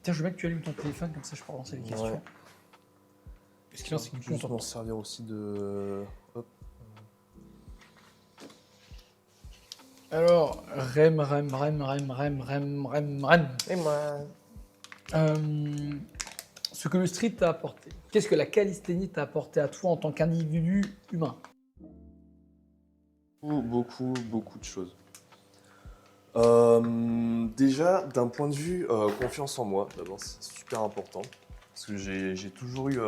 Tiens, je veux bien que tu allumes ton téléphone, comme ça je peux relancer les questions. Ouais. Parce qu'il y en a, c'est que je m'en servir aussi de... Hop. Alors, Rem. Et moi. Ce que le street t'a apporté. Qu'est-ce que la calisthénie t'a apporté à toi en tant qu'individu humain? Beaucoup de choses. Déjà, d'un point de vue confiance en moi, d'abord, c'est super important. Parce que j'ai toujours eu.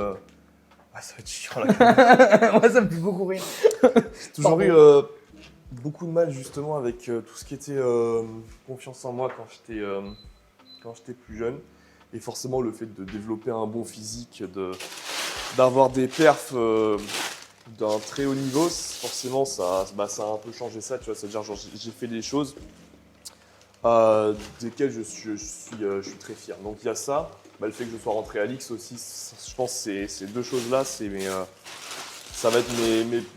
Ah, ça va être chiant là. Moi, ça me fait beaucoup rire. J'ai toujours eu beaucoup de mal justement avec tout ce qui était confiance en moi quand j'étais plus jeune. Et forcément, le fait de développer un bon physique, d'avoir des perfs d'un très haut niveau, forcément, ça a un peu changé ça. Tu vois, c'est-à-dire, genre, j'ai fait des choses desquelles je suis très fier. Donc il y a ça, le fait que je sois rentré à l'X aussi, je pense que ces deux choses-là, ça va être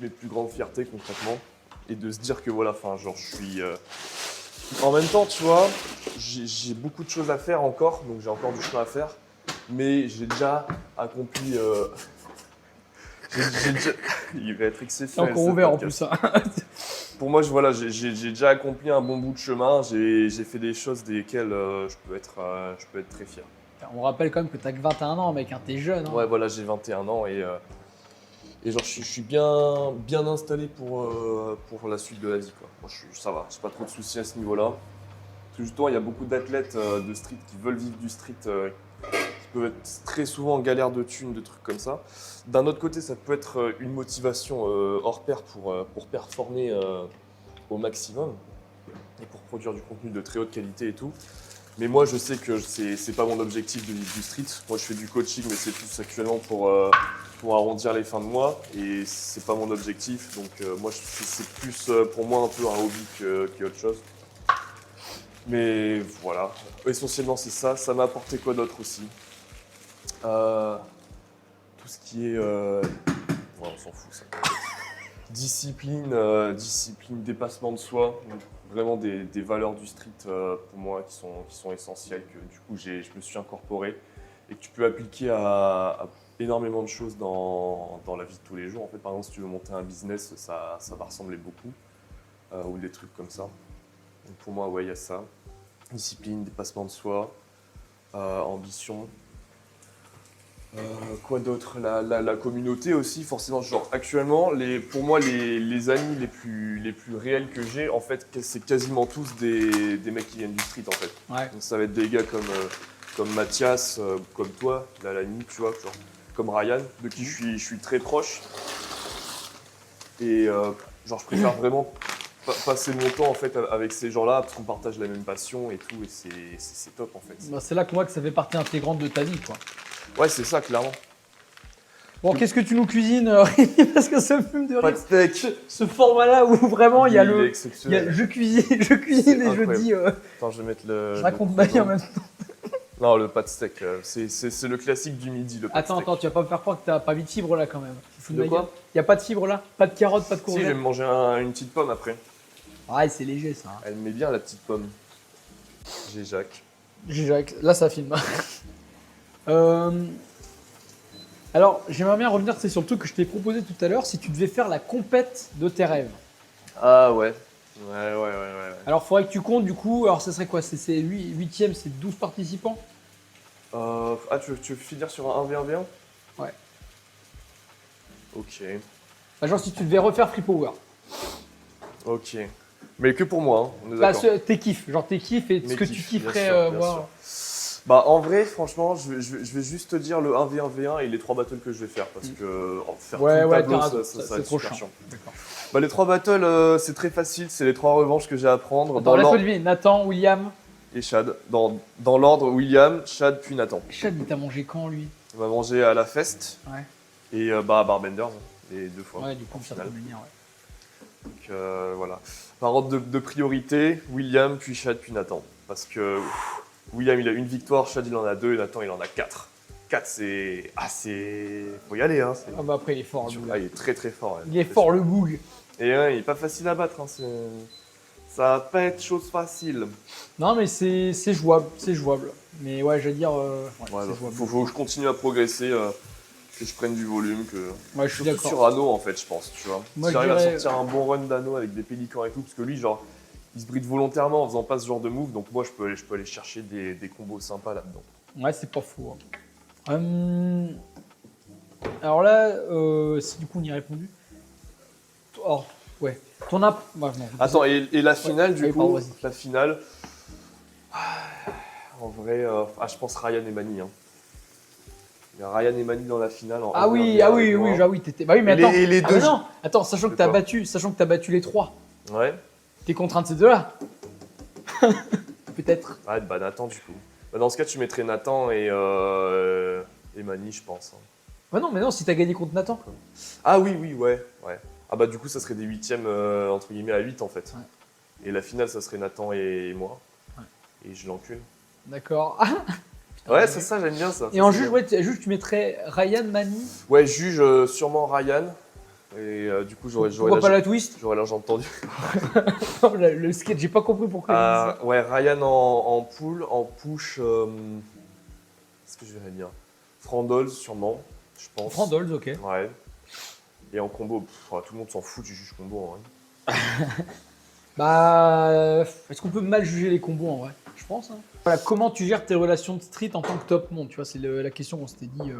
mes plus grandes fiertés concrètement. Et de se dire que voilà, enfin genre je suis... En même temps, tu vois, j'ai beaucoup de choses à faire encore, donc j'ai encore du chemin à faire, mais j'ai déjà accompli... Il va être exceptionnel. C'est encore ouvert en plus, ça. Pour moi, voilà, j'ai déjà accompli un bon bout de chemin. J'ai fait des choses desquelles je peux être très fier. On rappelle quand même que t'as que 21 ans, mec, hein, t'es jeune. Hein. Ouais, voilà, j'ai 21 ans et genre je suis bien installé pour la suite de la vie, quoi. Moi, ça va, j'ai pas trop de soucis à ce niveau-là. Parce que justement, il y a beaucoup d'athlètes de street qui veulent vivre du street, qui peuvent être très souvent en galère de thunes, de trucs comme ça. D'un autre côté, ça peut être une motivation hors pair pour performer au maximum et pour produire du contenu de très haute qualité et tout. Mais moi, je sais que c'est pas mon objectif de vivre du street. Moi, je fais du coaching, mais c'est plus actuellement pour arrondir les fins de mois et c'est pas mon objectif. Donc, moi, c'est plus pour moi un peu un hobby qu'autre chose. Mais voilà, essentiellement, c'est ça. Ça m'a apporté quoi d'autre aussi? Tout ce qui est... ouais, on s'en fout, ça. Discipline, dépassement de soi. Donc, vraiment des valeurs du street pour moi qui sont essentielles, que du coup je me suis incorporé et que tu peux appliquer à énormément de choses dans la vie de tous les jours. En fait, par exemple, si tu veux monter un business, ça va ressembler beaucoup ou des trucs comme ça. Donc pour moi, ouais, il y a ça. Discipline, dépassement de soi, ambition. Quoi d'autre? La communauté aussi, forcément. Genre, actuellement, pour moi, les amis les plus réels que j'ai, en fait, c'est quasiment tous des mecs qui viennent du street, en fait. Ouais. Donc, ça va être des gars comme Mathias, comme toi, Lalani, tu vois, genre, comme Ryan, de qui je suis très proche. Et genre, je préfère vraiment passer mon temps en fait avec ces gens-là parce qu'on partage la même passion et tout, et c'est top en fait. Bah, c'est là qu'on voit que ça fait partie intégrante de ta vie, quoi. Ouais, c'est ça, clairement. Bon, qu'est-ce que tu nous cuisines, parce que ça me fume de Pas de rire. steak. Ce format-là où vraiment il y a Il est le, exceptionnel. je cuisine et incroyable. je dis, Attends, je vais mettre le. je raconte ma vie en même temps. Non, le pas de steak, c'est le classique du midi, le pas de steak. Attends, tu vas pas me faire croire que t'as pas mis de fibre là quand même. De quoi? Il y a pas de fibre là, pas de carottes, pas de Si, je vais courgettes. me manger une petite pomme après. Ouais, c'est léger ça. Hein. Elle met bien la petite pomme. J'ai Jacques. Là, ça filme. Alors, j'aimerais bien revenir sur le truc que je t'ai proposé tout à l'heure, si tu devais faire la compète de tes rêves. Ah ouais. Ouais. Alors, il faudrait que tu comptes du coup, alors ça serait quoi? C'est 8e, c'est 12 participants? Tu veux finir sur un 1v1v1? Ouais. Ok. Bah, genre si tu devais refaire Free Power. Ok. Mais que pour moi, hein, on est Bah, d'accord. tes kiffs, genre tes kiffs et ce Mes que tu kiffs, kifferais bien sûr. voir. Bah en vrai, franchement, je vais juste te dire le 1v1v1 et les 3 battles que je vais faire parce que faire tout le tableau, t'as ça raison, va c'est être trop super chiant. chiant. D'accord. Bah les 3 battles, c'est très facile, c'est les 3 revanches que j'ai à prendre. Attends, laisse-moi deviner, Nathan, William. Et Chad. Dans l'ordre, William, Chad, puis Nathan. Chad, il t'a mangé quand lui? On va manger à la Fest Ouais. et à Barbenders, les 2 fois. Ouais, du coup, au ça final. peut venir, ouais. Donc voilà. Par ordre de priorité, William, puis Chad, puis Nathan. Parce que William il a une victoire, Chad il en a 2 et Nathan il en a 4. 4 c'est... Ah c'est... Faut y aller hein. Ah bah après, il est fort, lui. Il est très très fort. Il est fort, le boug. Et ouais, il est pas facile à battre. Hein. Ça va pas être chose facile. Non, mais c'est jouable, c'est jouable. Mais ouais, j'allais dire, c'est jouable. Faut que je continue à progresser, que je prenne du volume, que... Ouais, je suis Surtout d'accord. sur Anno en fait, je pense, tu vois. Moi, Si j'arrive à je dirais- sortir un bon run d'Anno avec des pélicans et tout, parce que lui, genre, ils se brident volontairement en faisant pas ce genre de move. Donc moi, je peux aller chercher des combos sympas là-dedans. Ouais, c'est pas faux. Alors là, si du coup on y a répondu. Oh, ouais. Ton app. Ouais, non, Attends, et la finale, du Allez, coup, pardon, vas-y. la finale. En vrai, je pense Ryan et Manny. Hein. Il y a Ryan et Manny dans la finale. Ah oui, t'étais. Bah oui, mais attends. Les Ah, deux. mais non, attends, sachant que t'as quoi battu les 3, Ouais. t'es contre un de ces deux-là. Peut-être. Ouais, bah Nathan, du coup. Bah, dans ce cas, tu mettrais Nathan et Manny, je pense. Hein. Bah non, mais non, si t'as gagné contre Nathan. Ah oui, ouais. Ah bah du coup, ça serait des huitièmes, entre guillemets, à 8 en fait. Ouais. Et la finale, ça serait Nathan et moi. Ouais. Et je l'encule. D'accord. Ouais, c'est ça, j'aime bien ça. Et en juge, juge, tu mettrais Ryan, Manny. Ouais, juge sûrement Ryan. Et du coup, Pourquoi pas la twist? J'aurais l'âge entendu. Le sketch, j'ai pas compris pourquoi. Ouais, Ryan en pool, en push. Qu'est-ce que je dirais bien? Frandol, sûrement, je pense. Frandol, ok. Ouais. Et en combo, tout le monde s'en fout du juge combo. Hein. Bah, est-ce qu'on peut mal juger les combos en vrai? Je pense. Hein. Voilà, comment tu gères tes relations de street en tant que top monde? Tu vois, c'est la question qu'on s'était dit.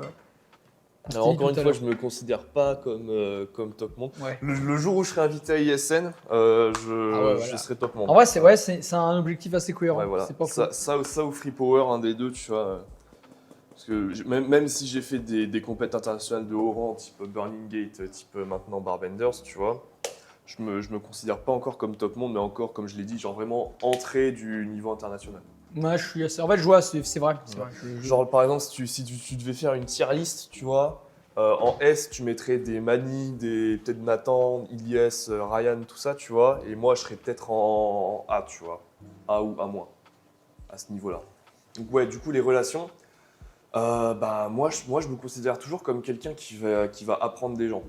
Alors, encore une fois, je me considère pas comme top monde. Ouais. Le jour où je serai invité à ISN, je serai top monde. En vrai, c'est un objectif assez cohérent. Ouais, voilà. C'est pas faux. Ça ou Free Power, un des deux, tu vois. Parce que même si j'ai fait des compètes internationales de haut rang, type Burning Gate, type maintenant Barbenders, tu vois, je me considère pas encore comme top monde, mais encore, comme je l'ai dit, genre vraiment entrée du niveau international. Moi, je suis assez. En fait, je vois, c'est vrai. Genre, par exemple, si tu devais faire une tier list, tu vois, en S, tu mettrais des Manny, peut-être Nathan, Ilyes, Ryan, tout ça, tu vois, et moi, je serais peut-être en A, tu vois, A ou A-, à ce niveau-là. Donc, ouais, du coup, les relations. Moi, je me considère toujours comme quelqu'un qui va apprendre des gens.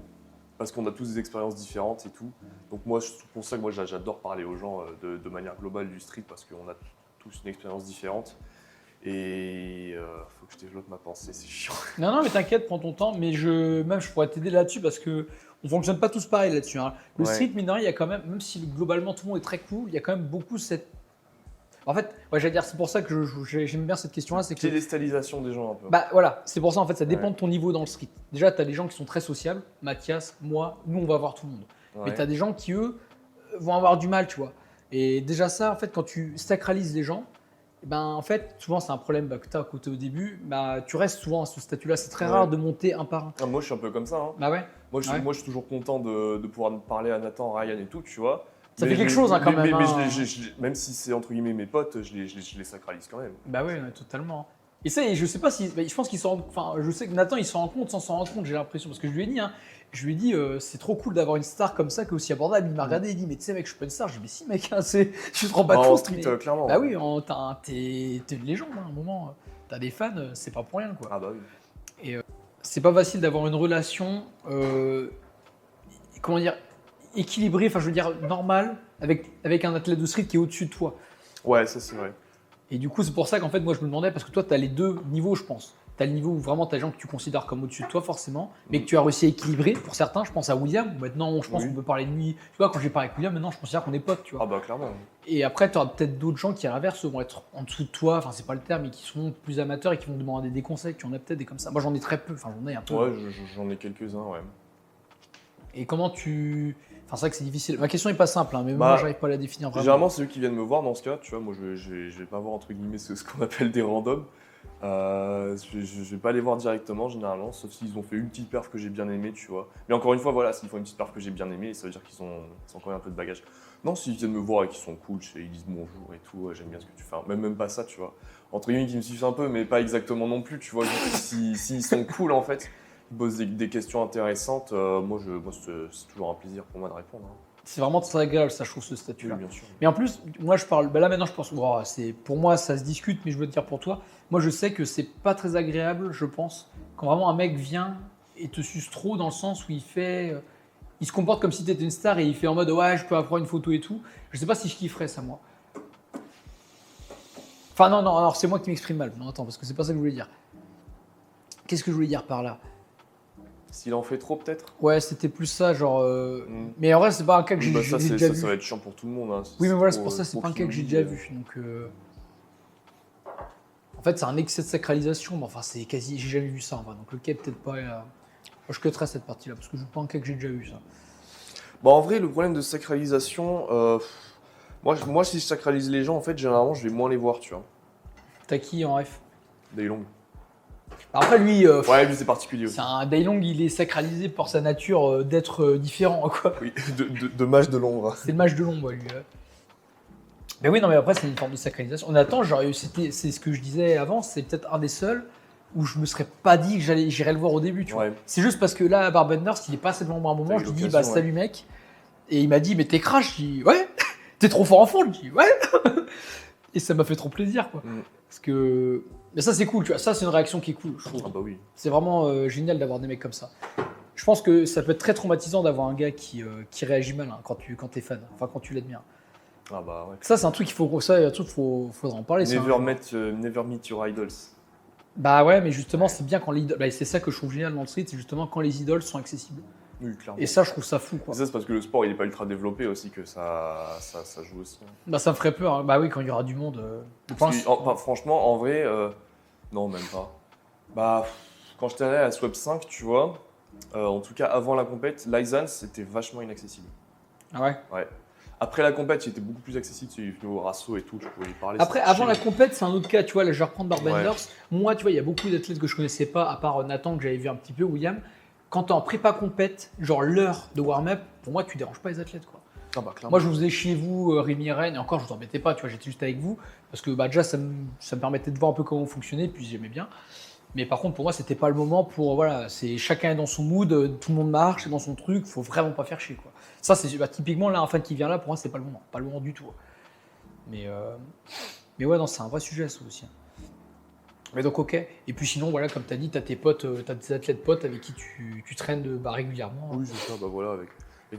Parce qu'on a tous des expériences différentes et tout. Donc moi, c'est pour ça que moi, j'adore parler aux gens de manière globale du street parce qu'on a tous une expérience différente. Et faut que je développe ma pensée, c'est chiant. Non, mais t'inquiète, prends ton temps. Mais je pourrais t'aider là-dessus parce que on fonctionne pas tous pareil là-dessus. Hein. Le street, mine de rien, il y a quand même si globalement tout le monde est très cool, il y a quand même beaucoup cette. En fait, j'allais dire, c'est pour ça que j'aime bien cette question-là. C'est que Piédestalisation des gens un peu. Bah voilà, c'est pour ça en fait, ça dépend de ton niveau dans le street. Déjà, tu as des gens qui sont très sociables, Mathias, moi, nous on va voir tout le monde. Ouais. Mais tu as des gens qui eux vont avoir du mal, tu vois. Et déjà ça, en fait, quand tu sacralises les gens, en fait, souvent c'est un problème que tu as côté au début, tu restes souvent à ce statut-là. C'est très rare de monter un par un. Ah, moi, je suis un peu comme ça. Hein. Bah ouais. Moi, je suis toujours content de pouvoir parler à Nathan, Ryan et tout, tu vois. Ça fait quelque chose quand même. Même si c'est entre guillemets mes potes, je les sacralise quand même. Bah ouais, totalement. Et ça, je sais pas si. Je pense qu'il s'en rend. Enfin, je sais que Nathan, il s'en rend compte sans s'en rendre compte, j'ai l'impression. Parce que je lui ai dit, c'est trop cool d'avoir une star comme ça qui est aussi abordable. Il m'a regardé et il dit, mais tu sais, mec, je suis pas une star. J'ai dit, mais si, mec, tu te rends pas compte. Clairement. Bah oui, t'es une légende, hein, à un moment. T'as des fans, c'est pas pour rien, quoi. Ah bah oui. Et c'est pas facile d'avoir une relation. Comment dire, équilibrée, enfin, je veux dire, normale, avec un athlète de street qui est au-dessus de toi. Ouais, ça c'est vrai. Et du coup, c'est pour ça qu'en fait, moi, je me demandais, parce que toi, tu as les deux niveaux, je pense. Tu as le niveau où vraiment tu as des gens que tu considères comme au-dessus de toi, forcément, mais que tu as réussi à équilibrer. Pour certains, je pense à William, où maintenant, je pense qu'on peut parler de lui. Tu vois, quand j'ai parlé avec William, maintenant, je considère qu'on est potes, tu vois. Ah bah clairement. Et après, tu auras peut-être d'autres gens qui, à l'inverse, vont être en dessous de toi, enfin, c'est pas le terme, mais qui sont plus amateurs et qui vont demander des conseils. Tu en as peut-être des comme ça. Moi, j'en ai très peu, enfin, j'en ai un peu. Ouais, j'en ai quelques-uns, ouais. Et comment tu. Enfin, c'est vrai que c'est difficile. Ma question est pas simple, hein, mais moi, j'arrive pas à la définir vraiment. Généralement, c'est eux qui viennent me voir dans ce cas. Tu vois, moi, je vais pas voir entre guillemets ce qu'on appelle des randoms. Je vais pas les voir directement, généralement, sauf s'ils ont fait une petite perf que j'ai bien aimée, tu vois. Mais encore une fois, voilà, s'ils font une petite perf que j'ai bien aimée, ça veut dire qu'ils ont quand même un peu de bagage. Non, s'ils viennent me voir et qu'ils sont cool, ils disent bonjour et tout, j'aime bien ce que tu fais. Même pas ça, tu vois. Entre guillemets, qui me suivent un peu, mais pas exactement non plus, tu vois. S'ils sont cool, en fait. Ils posent des questions intéressantes. Moi, c'est toujours un plaisir pour moi de répondre. Hein. C'est vraiment très agréable, ça, je trouve, ce statut-là. Oui, bien sûr. Mais en plus, moi, je parle. Là, maintenant, je pense. Pour moi, ça se discute, mais je veux te dire pour toi. Moi, je sais que c'est pas très agréable, je pense, quand vraiment un mec vient et te suce trop dans le sens où il se comporte comme si tu étais une star et il fait en mode ouais, je peux avoir une photo et tout. Je sais pas si je kifferais ça, moi. Enfin, non, alors c'est moi qui m'exprime mal. Non, attends, parce que c'est pas ça que je voulais dire. Qu'est-ce que je voulais dire par là ? S'il en fait trop, peut-être. Ouais, c'était plus ça, genre. Mais en vrai, c'est pas un cas que j'ai Ça, déjà vu. ça va être chiant pour tout le monde. Hein. Oui, mais voilà, c'est pour ça, c'est pas un cas que j'ai déjà vu. Donc, en fait, c'est un excès de sacralisation, mais enfin, c'est quasi. J'ai jamais vu ça en vrai. Donc, le cas est peut-être pas. Moi, je cutterais cette partie-là, parce que je joue pas un cas que j'ai déjà vu ça. Bon, en vrai, le problème de sacralisation, moi, si je sacralise les gens, en fait, généralement, je vais moins les voir, tu vois. T'as qui en F? Daylong. Après, lui. Ouais, lui, c'est particulier aussi. C'est un Daylong, il est sacralisé pour sa nature d'être différent, quoi. Oui, de mage de l'ombre. C'est le mage de l'ombre, lui. Mais oui, non, mais après, c'est une forme de sacralisation. On attend, genre, c'est ce que je disais avant, c'est peut-être un des seuls où je me serais pas dit que j'irais le voir au début, tu vois. C'est juste parce que là, à Barbenders, il est passé devant moi un moment, je lui dis, bah salut mec. Et il m'a dit, mais t'es crash, je dis, ouais, t'es trop fort en fond, je dis, ouais. Et ça m'a fait trop plaisir, quoi. Parce que. Mais ça, c'est cool, tu vois. Ça, c'est une réaction qui est cool, je trouve. Ah bah oui. C'est vraiment génial d'avoir des mecs comme ça. Je pense que ça peut être très traumatisant d'avoir un gars qui réagit mal hein, quand t'es fan, enfin quand tu l'admires. Ah bah ouais. Ça, c'est un truc qu'il faudra en parler. Never meet your idols. Bah ouais, mais justement, c'est bien quand l'idole. Bah, c'est ça que je trouve génial dans le street, c'est justement quand les idoles sont accessibles. Oui, clairement. Et ça, je trouve ça fou, quoi. Et ça, c'est parce que le sport, il est pas ultra développé aussi que ça joue aussi. Bah, ça me ferait peur. Hein. Bah oui, quand il y aura du monde. Franchement, en vrai, non, même pas. Bah, quand j'étais allé à Swap 5, tu vois, en tout cas avant la compète, Lyzan, c'était vachement inaccessible. Ah ouais. Ouais. Après la compète, il était beaucoup plus accessible, il est venu au Rasso et tout, tu pouvais lui parler. Après, avant la compète, c'est un autre cas, tu vois, là je vais reprendre Barbenders. Ouais. Moi, tu vois, il y a beaucoup d'athlètes que je connaissais pas, à part Nathan que j'avais vu un petit peu, William. Quand t'es en prépa compète, genre l'heure de warm-up, pour moi, tu déranges pas les athlètes, quoi. Ah bah, clairement. Moi, je vous ai chez vous, Rémi et Rennes, et encore, je vous embêtais pas, tu vois, j'étais juste avec vous, parce que bah, déjà, ça me permettait de voir un peu comment vous fonctionnez, puis j'aimais bien. Mais par contre, pour moi, c'était pas le moment pour. Voilà, c'est chacun est dans son mood, tout le monde marche, c'est dans son truc, faut vraiment pas faire chier, quoi. Ça, c'est typiquement là, un fan qui vient là, pour moi, c'est pas le moment du tout. Mais ouais, non, c'est un vrai sujet, ça aussi. Mais donc, ok. Et puis sinon, voilà, comme tu as dit, tu as tes potes, tu as des athlètes potes avec qui tu traînes régulièrement. Oui, c'est ça, bah voilà, avec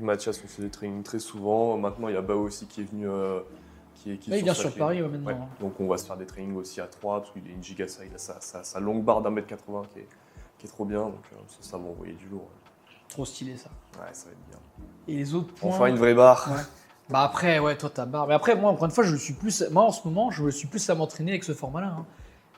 Mathias, on fait des trainings très souvent. Maintenant, il y a Bao aussi qui est venu. Il vient sur Paris maintenant. Ouais. Donc, on va se faire des trainings aussi à 3 parce qu'il est une giga, il a sa longue barre d'1m80 qui est trop bien. Donc, ça va envoyer du lourd. Trop stylé, ça. Ouais, ça va être bien. Et les autres points. Enfin, une vraie barre. Ouais. Bah après, ouais, toi, ta barre. Mais après, moi, encore une fois, moi, en ce moment, je me suis plus à m'entraîner avec ce format-là. Hein.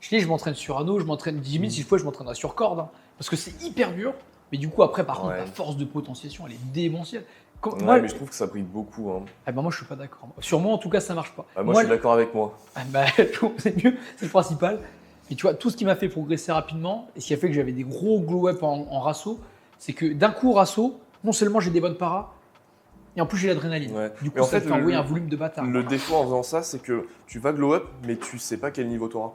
Je dis, je m'entraîne sur anneau, je m'entraîne 10 000, si je pouvais, je m'entraînerais sur corde. Hein, parce que c'est hyper dur. Mais du coup, après, par contre, la force de potentiation, elle est démentielle. Ouais, mais je trouve que ça brille beaucoup. Hein. Ah bah moi, je suis pas d'accord. Sur moi, en tout cas, ça marche pas. Moi, je suis d'accord avec moi. Ah bah, c'est mieux, c'est le principal. Mais tu vois, tout ce qui m'a fait progresser rapidement, et ce qui a fait que j'avais des gros glow-up en rasso, c'est que d'un coup, rasso, non seulement j'ai des bonnes paras, et en plus j'ai l'adrénaline. Ouais. Du coup, ça fait envoyer un volume de bâtard. Le défaut en faisant ça, c'est que tu vas glow up, mais tu sais pas quel niveau tu auras.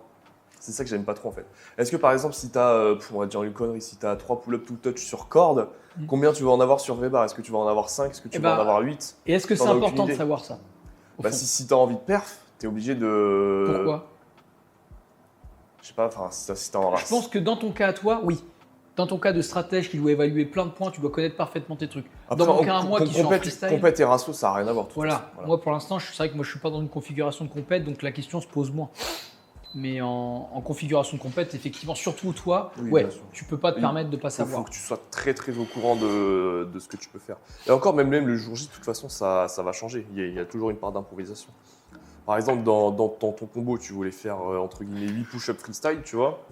C'est ça que j'aime pas trop en fait. Est-ce que par exemple, si tu as, on va dire une connerie, si tu as 3 pull-up to touch sur corde, combien tu vas en avoir sur V-bar? Est-ce que tu vas en avoir 5? Est-ce que tu vas en avoir 8? Et est-ce que c'est important de savoir ça? Bah, si tu as envie de perf, tu es obligé de. Pourquoi? Je sais pas, enfin, si tu en Je pense que dans ton cas à toi, oui. Dans ton cas de stratège qui doit évaluer plein de points, tu dois connaître parfaitement tes trucs. Après, dans mon cas à moi qui suis en freestyle. Compète et rasso, ça n'a rien à voir. Voilà. Moi pour l'instant, c'est vrai que moi je suis pas dans une configuration de compète, donc la question se pose moins. Mais en configuration de compète, effectivement, surtout toi, ouais, tu peux pas te permettre de pas savoir. Il faut que tu sois très très au courant de ce que tu peux faire. Et encore, même le jour J, de toute façon, ça va changer. Il y a toujours une part d'improvisation. Par exemple, dans ton combo, tu voulais faire entre guillemets 8 push-up freestyle, tu vois.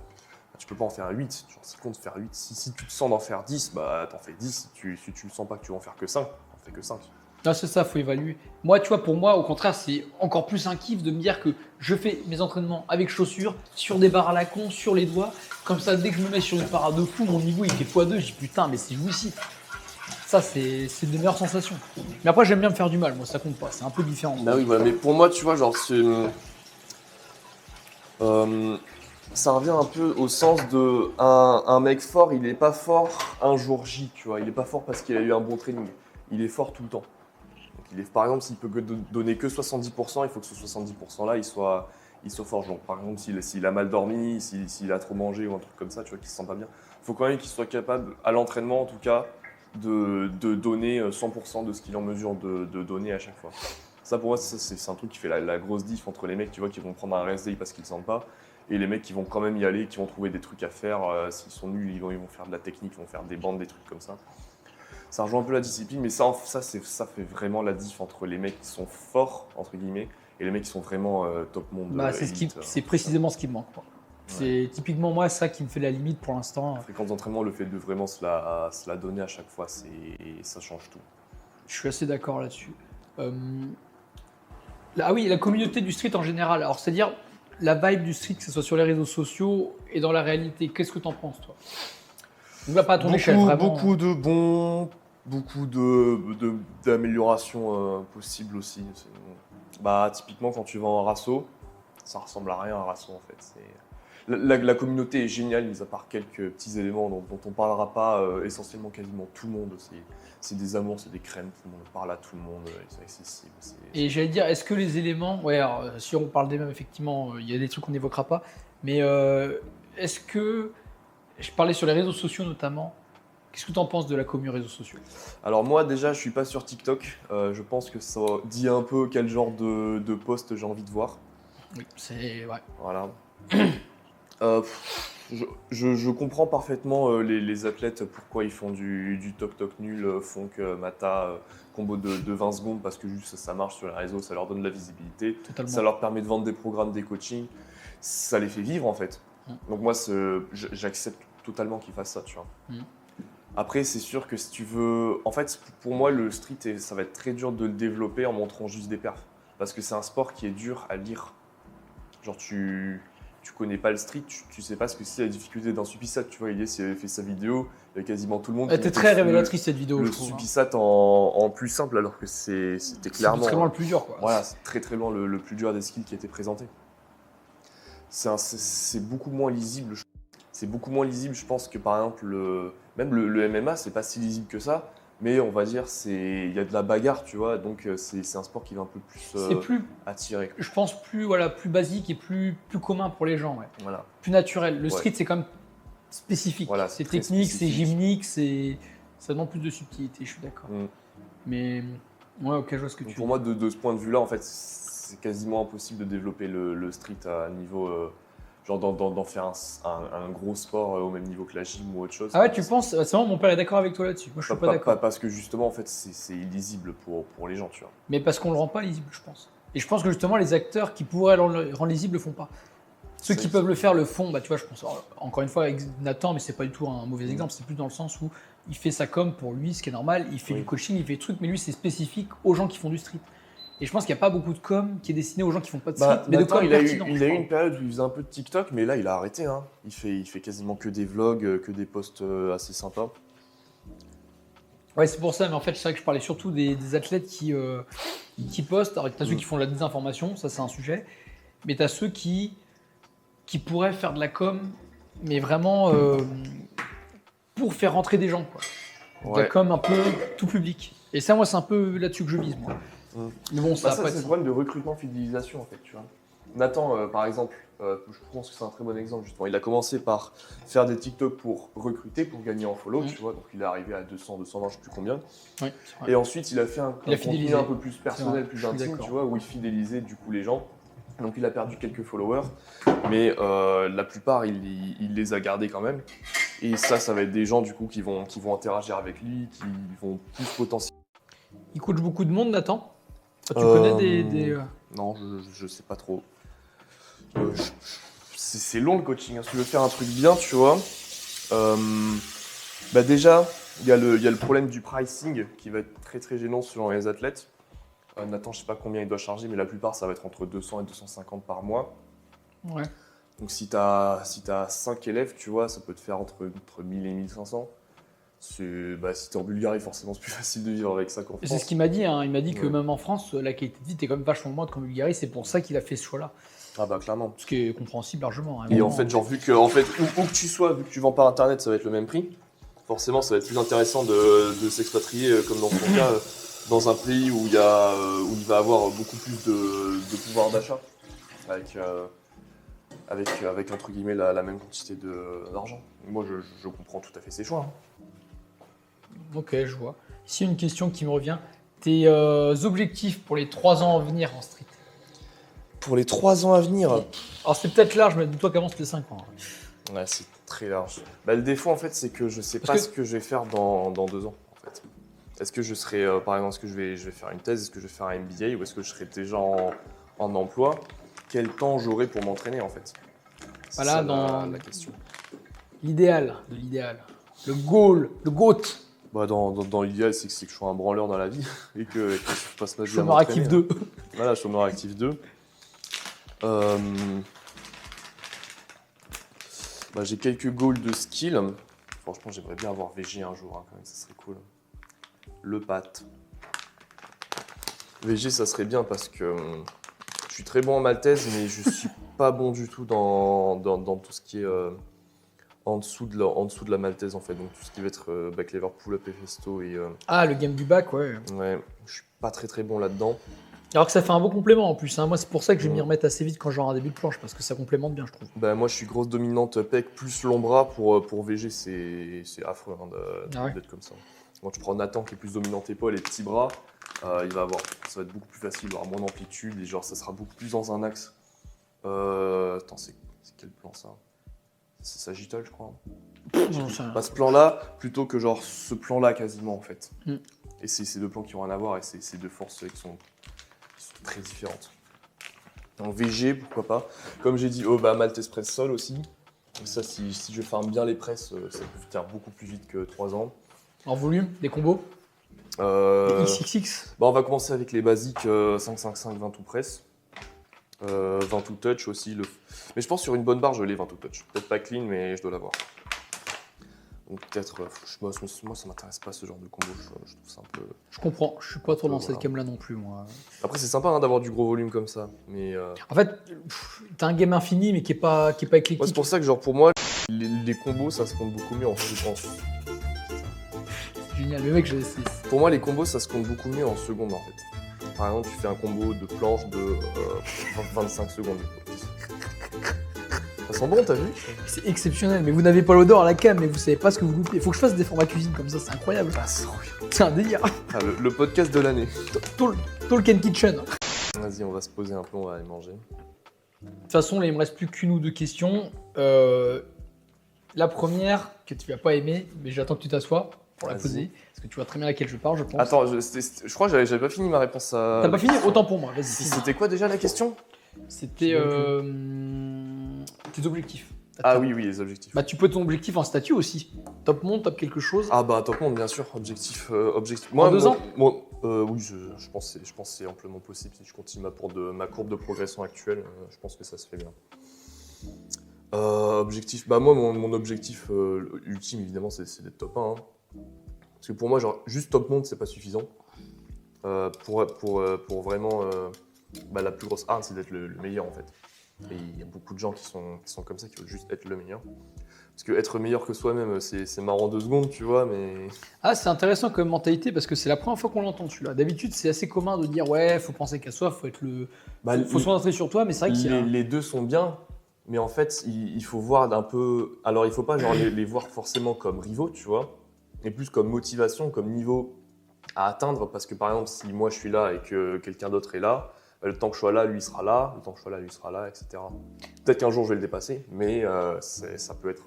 Tu peux pas en faire 8. Genre, si tu comptes faire 8, si tu te sens d'en faire 10, bah t'en fais 10. Si tu ne sens pas que tu vas en faire que 5, t'en fais que 5. Ah, c'est ça, faut évaluer. Moi, tu vois, pour moi, au contraire, c'est encore plus un kiff de me dire que je fais mes entraînements avec chaussures, sur des barres à la con, sur les doigts. Comme ça, dès que je me mets sur une parade de fou, mon niveau il fait x2, je dis putain, mais c'est jouissif. Ça, c'est des meilleures sensations. Mais après, j'aime bien me faire du mal, moi, ça compte pas, c'est un peu différent. Bah oui, mais pour moi, tu vois, genre, ça revient un peu au sens de un mec fort, il est pas fort un jour J, tu vois. Il est pas fort parce qu'il a eu un bon training. Il est fort tout le temps. Donc, par exemple, s'il peut donner que 70%, il faut que ce 70%-là, il soit fort. Donc, par exemple, s'il a mal dormi, s'il a trop mangé ou un truc comme ça, tu vois, qu'il se sent pas bien. Il faut quand même qu'il soit capable, à l'entraînement en tout cas, de donner 100% de ce qu'il est en mesure de donner à chaque fois. Ça, pour moi, c'est un truc qui fait la grosse diff entre les mecs, tu vois, qui vont prendre un rest day parce qu'ils ne sentent pas, et les mecs qui vont quand même y aller, qui vont trouver des trucs à faire. S'ils sont nuls, ils vont faire de la technique, ils vont faire des bandes, des trucs comme ça. Ça rejoint un peu la discipline, mais ça fait vraiment la diff entre les mecs qui sont forts, entre guillemets, et les mecs qui sont vraiment top monde. C'est précisément ce qui me manque, quoi. C'est typiquement moi ça qui me fait la limite pour l'instant. La fréquence d'entraînement, le fait de vraiment se la donner à chaque fois, ça change tout. Je suis assez d'accord là-dessus. Ah oui, la communauté du street en général. Alors c'est-à-dire la vibe du street, que ce soit sur les réseaux sociaux et dans la réalité. Qu'est-ce que t'en penses, toi? On va pas à ton échelle, vraiment. Beaucoup de bons, beaucoup d'améliorations possibles aussi. Typiquement, quand tu vas en rasso, ça ressemble à rien un rasso en fait. La communauté est géniale, mis à part quelques petits éléments dont on ne parlera pas, essentiellement quasiment tout le monde. C'est des amours, c'est des crèmes, tout le monde parle à tout le monde, c'est accessible. Et j'allais dire, est-ce que les éléments, alors, si on parle des mêmes, effectivement, il y a des trucs qu'on n'évoquera pas, mais est-ce que, je parlais sur les réseaux sociaux notamment, qu'est-ce que tu en penses de la commu réseaux sociaux? Alors moi déjà, je suis pas sur TikTok, je pense que ça dit un peu quel genre de post j'ai envie de voir. Oui, c'est vrai. Voilà. Je comprends parfaitement les athlètes, pourquoi ils font du toc-toc nul, funk, mata, combo de 20 secondes, parce que juste ça marche sur les réseaux, ça leur donne de la visibilité, Totalement. Ça leur permet de vendre des programmes, des coachings, ça les fait vivre en fait. Donc moi, j'accepte totalement qu'ils fassent ça, tu vois. Après, c'est sûr que si tu veux... En fait, pour moi, le street, ça va être très dur de le développer en montrant juste des perfs, parce que c'est un sport qui est dur à lire. Genre tu connais pas le street, tu sais pas ce que c'est la difficulté d'un Supisat, tu vois, Elias avait fait sa vidéo, il y a quasiment tout le monde. Elle était très révélatrice cette vidéo, je trouve. Le Supisat en plus simple, alors que c'était clairement... C'est très loin le plus dur, quoi. Voilà, c'est très loin le plus dur des skills qui a été présenté. C'est beaucoup moins lisible. C'est beaucoup moins lisible, je pense, que par exemple, même le MMA, c'est pas si lisible que ça. Mais on va dire, il y a de la bagarre, tu vois, donc c'est un sport qui va un peu plus attirer. Je pense plus basique et plus commun pour les gens, ouais. Voilà. Plus naturel. Le street, c'est quand même spécifique. Voilà, c'est technique, c'est gymnique, ça demande plus de subtilité, je suis d'accord. Mais ouais, ok, je vois ce que tu veux dire. Pour moi, de ce point de vue-là, en fait, c'est quasiment impossible de développer le street à un niveau... genre d'en faire un gros sport au même niveau que la gym ou autre chose. Ah ouais, tu penses? C'est vraiment, mon père est d'accord avec toi là-dessus. Moi, je suis pas d'accord. Parce que justement, en fait, c'est illisible pour les gens, tu vois. Mais parce qu'on le rend pas lisible, je pense. Et je pense que justement, les acteurs qui pourraient le rendre lisible le font pas. Ceux qui peuvent le faire le font. Tu vois, je pense encore une fois avec Nathan, mais c'est pas du tout un mauvais exemple. C'est plus dans le sens où il fait sa com pour lui, ce qui est normal. Il fait du coaching, il fait des trucs, mais lui, c'est spécifique aux gens qui font du street. Et je pense qu'il n'y a pas beaucoup de com qui est destiné aux gens qui font pas de street. Mais Nathan, il a eu une période où il faisait un peu de TikTok, mais là, il a arrêté. Hein. Il fait quasiment que des vlogs, que des posts assez sympas. Ouais, c'est pour ça, mais en fait, c'est vrai que je parlais surtout des athlètes qui postent. Alors, tu as ceux qui font de la désinformation, ça c'est un sujet, mais tu as ceux qui pourraient faire de la com, mais vraiment pour faire rentrer des gens, quoi. De la com un peu tout public. Et ça, moi, c'est un peu là-dessus que je vise, moi. Mais bon, ça c'est le problème de recrutement, fidélisation, en fait, tu vois. Nathan, par exemple, je pense que c'est un très bon exemple, justement. Il a commencé par faire des TikTok pour recruter, pour gagner en follow, tu vois. Donc, il est arrivé à 200, 220, je ne sais plus combien. Oui, et ensuite, il a fait un contenu un peu plus personnel, plus intime, tu vois, où il fidélisait, du coup, les gens. Donc, il a perdu quelques followers, mais la plupart, il les a gardés quand même. Et ça va être des gens, du coup, qui vont interagir avec lui, qui vont plus potentiellement. Il coach beaucoup de monde, Nathan? Tu connais des... Non, je sais pas trop. C'est long le coaching. Hein. Si tu veux faire un truc bien, tu vois. Déjà, il y a le problème du pricing qui va être très très gênant selon les athlètes. Nathan, je sais pas combien il doit charger, mais la plupart, ça va être entre 200 et 250 par mois. Ouais. Donc si tu as 5 élèves, tu vois, ça peut te faire entre 1000 et 1500. Si tu es en Bulgarie, forcément, c'est plus facile de vivre avec ça qu'en France. C'est ce qu'il m'a dit. Hein. Il m'a dit que même en France, la qualité de vie était quand même vachement moindre qu'en Bulgarie. C'est pour ça qu'il a fait ce choix-là. Ah bah clairement. Ce qui est compréhensible largement. Hein, et en fait, vu que où que tu sois, vu que tu vends par internet, ça va être le même prix. Forcément, ça va être plus intéressant de s'expatrier, comme dans son cas, dans un pays où il va avoir beaucoup plus de pouvoir d'achat, avec entre guillemets la même quantité d'argent. Moi, je comprends tout à fait ses choix. Hein. Ok, je vois. Ici, une question qui me revient. Tes objectifs pour les 3 ans à venir en street? Pour les 3 ans à venir. Alors c'est peut-être large, mais dis-toi qu'avant c'était 5 ans. Ouais, c'est très large. Bah, le défaut, en fait, c'est que je sais Parce pas que- ce que je vais faire dans 2 ans, en fait. Est-ce que je serai, par exemple, est-ce que je vais faire une thèse, est-ce que je vais faire un MBA, ou est-ce que je serai déjà en emploi? Quel temps j'aurai pour m'entraîner, en fait? C'est Voilà, ça, dans- la question. L'idéal de l'idéal. Le goal, le GOAT. Bah, dans l'idéal, c'est que je sois un branleur dans la vie et que je passe ma vie à Chômeur m'entraîner. actif 2. Voilà, chômeur actif 2. Bah, j'ai quelques goals de skill. Franchement, j'aimerais bien avoir VG un jour, hein, quand même, ça serait cool. Le pat. VG, ça serait bien parce que je suis très bon en maltaise, mais je suis pas bon du tout dans tout ce qui est en dessous de la maltaise, en fait. Donc tout ce qui va être back lever, pull-up et festo. Et, Ah, le game du bac, ouais. ouais, je suis pas très bon là-dedans. Alors que ça fait un beau complément en plus. Hein. Moi, c'est pour ça que je vais m'y Mm. remettre assez vite quand j'aurai un début de planche, parce que ça complémente bien, je trouve. Bah, moi, je suis grosse dominante pec plus long bras pour VG, c'est affreux hein, Ah ouais. d'être comme ça. Quand tu prends Nathan qui est plus dominante épaule et petits bras, ça va être beaucoup plus facile, il aura moins d'amplitude et genre ça sera beaucoup plus dans un axe. Attends, c'est quel plan ça? C'est Sagittal, je crois. Non, ça- Bah, ce plan-là, plutôt que genre ce plan-là quasiment en fait. Mm. Et c'est ces deux plans qui ont rien à voir et c'est deux forces qui sont très différentes. En VG, pourquoi pas. Comme j'ai dit, Maltese press sol aussi. Et ça, si je farme bien les presses, ça peut faire beaucoup plus vite que 3 ans. En volume, des combos, Euh, des XXX. on va commencer avec les basiques 5-5-5, 20 tout press. 20 tout touch aussi. Mais je pense sur une bonne barre, je l'ai 20 tout touch. Peut-être pas clean, mais je dois l'avoir. Donc peut-être, moi ça m'intéresse pas ce genre de combo, je trouve ça un peu... Je comprends, je suis pas trop dans Voilà. cette game-là non plus, moi. Après c'est sympa hein, d'avoir du gros volume comme ça, mais... En fait, t'as un game infini, mais qui est pas éclectique. Ouais, c'est pour ça que genre pour moi, les combos ça se compte beaucoup mieux en seconde. C'est génial, le mec, Pour moi les combos ça se compte beaucoup mieux en seconde en fait. Par exemple tu fais un combo de planche de 25 secondes. Ça sent bon, t'as vu? c'est exceptionnel. Mais vous n'avez pas l'odeur à la cam, mais vous savez pas ce que vous loupez. Il faut que je fasse des formats cuisine comme ça, c'est incroyable. Ah, c'est trop bien. C'est un délire. Ah, le podcast de l'année. Tolkien Kitchen. Vas-y, on va se poser un peu, on va aller manger. De toute façon, là, il me reste plus qu'une ou deux questions. La première, que tu vas pas aimer, mais j'attends que tu t'assoies pour la Vas-y. poser. Parce que tu vois très bien laquelle je parle, je pense. Attends, je crois que j'avais pas fini ma réponse à... T'as pas fini? Autant pour moi, vas-y. finis. C'était quoi déjà la question? C'était tes objectifs. Ah oui, les objectifs. Bah, tu peux ton objectif en statut aussi. Top monde, top quelque chose. Ah bah top monde bien sûr, objectif. En 2 ans oui, je pense que c'est amplement possible si je continue ma courbe de progression actuelle, je pense que ça se fait bien. Objectif, bah moi mon objectif ultime évidemment c'est d'être top 1. Hein. Parce que pour moi genre juste top monde c'est pas suffisant. Pour vraiment la plus grosse arme c'est d'être le meilleur en fait. Et il y a beaucoup de gens qui sont comme ça, qui veulent juste être le meilleur. Parce que être meilleur que soi-même, c'est marrant 2 secondes, tu vois, mais... Ah, c'est intéressant comme mentalité parce que c'est la première fois qu'on l'entend celui-là. D'habitude, c'est assez commun de dire ouais, faut penser qu'à soi, faut être le. Faut se concentrer sur toi, mais c'est vrai qu'il y a. Les deux sont bien, mais en fait, il faut voir d'un peu... Alors, il faut pas genre, les voir forcément comme rivaux, tu vois, mais plus comme motivation, comme niveau à atteindre. Parce que par exemple, si moi je suis là et que quelqu'un d'autre est là, le temps que je sois là, lui sera là, le temps que je sois là, lui sera là, etc. Peut-être qu'un jour je vais le dépasser, mais ça peut être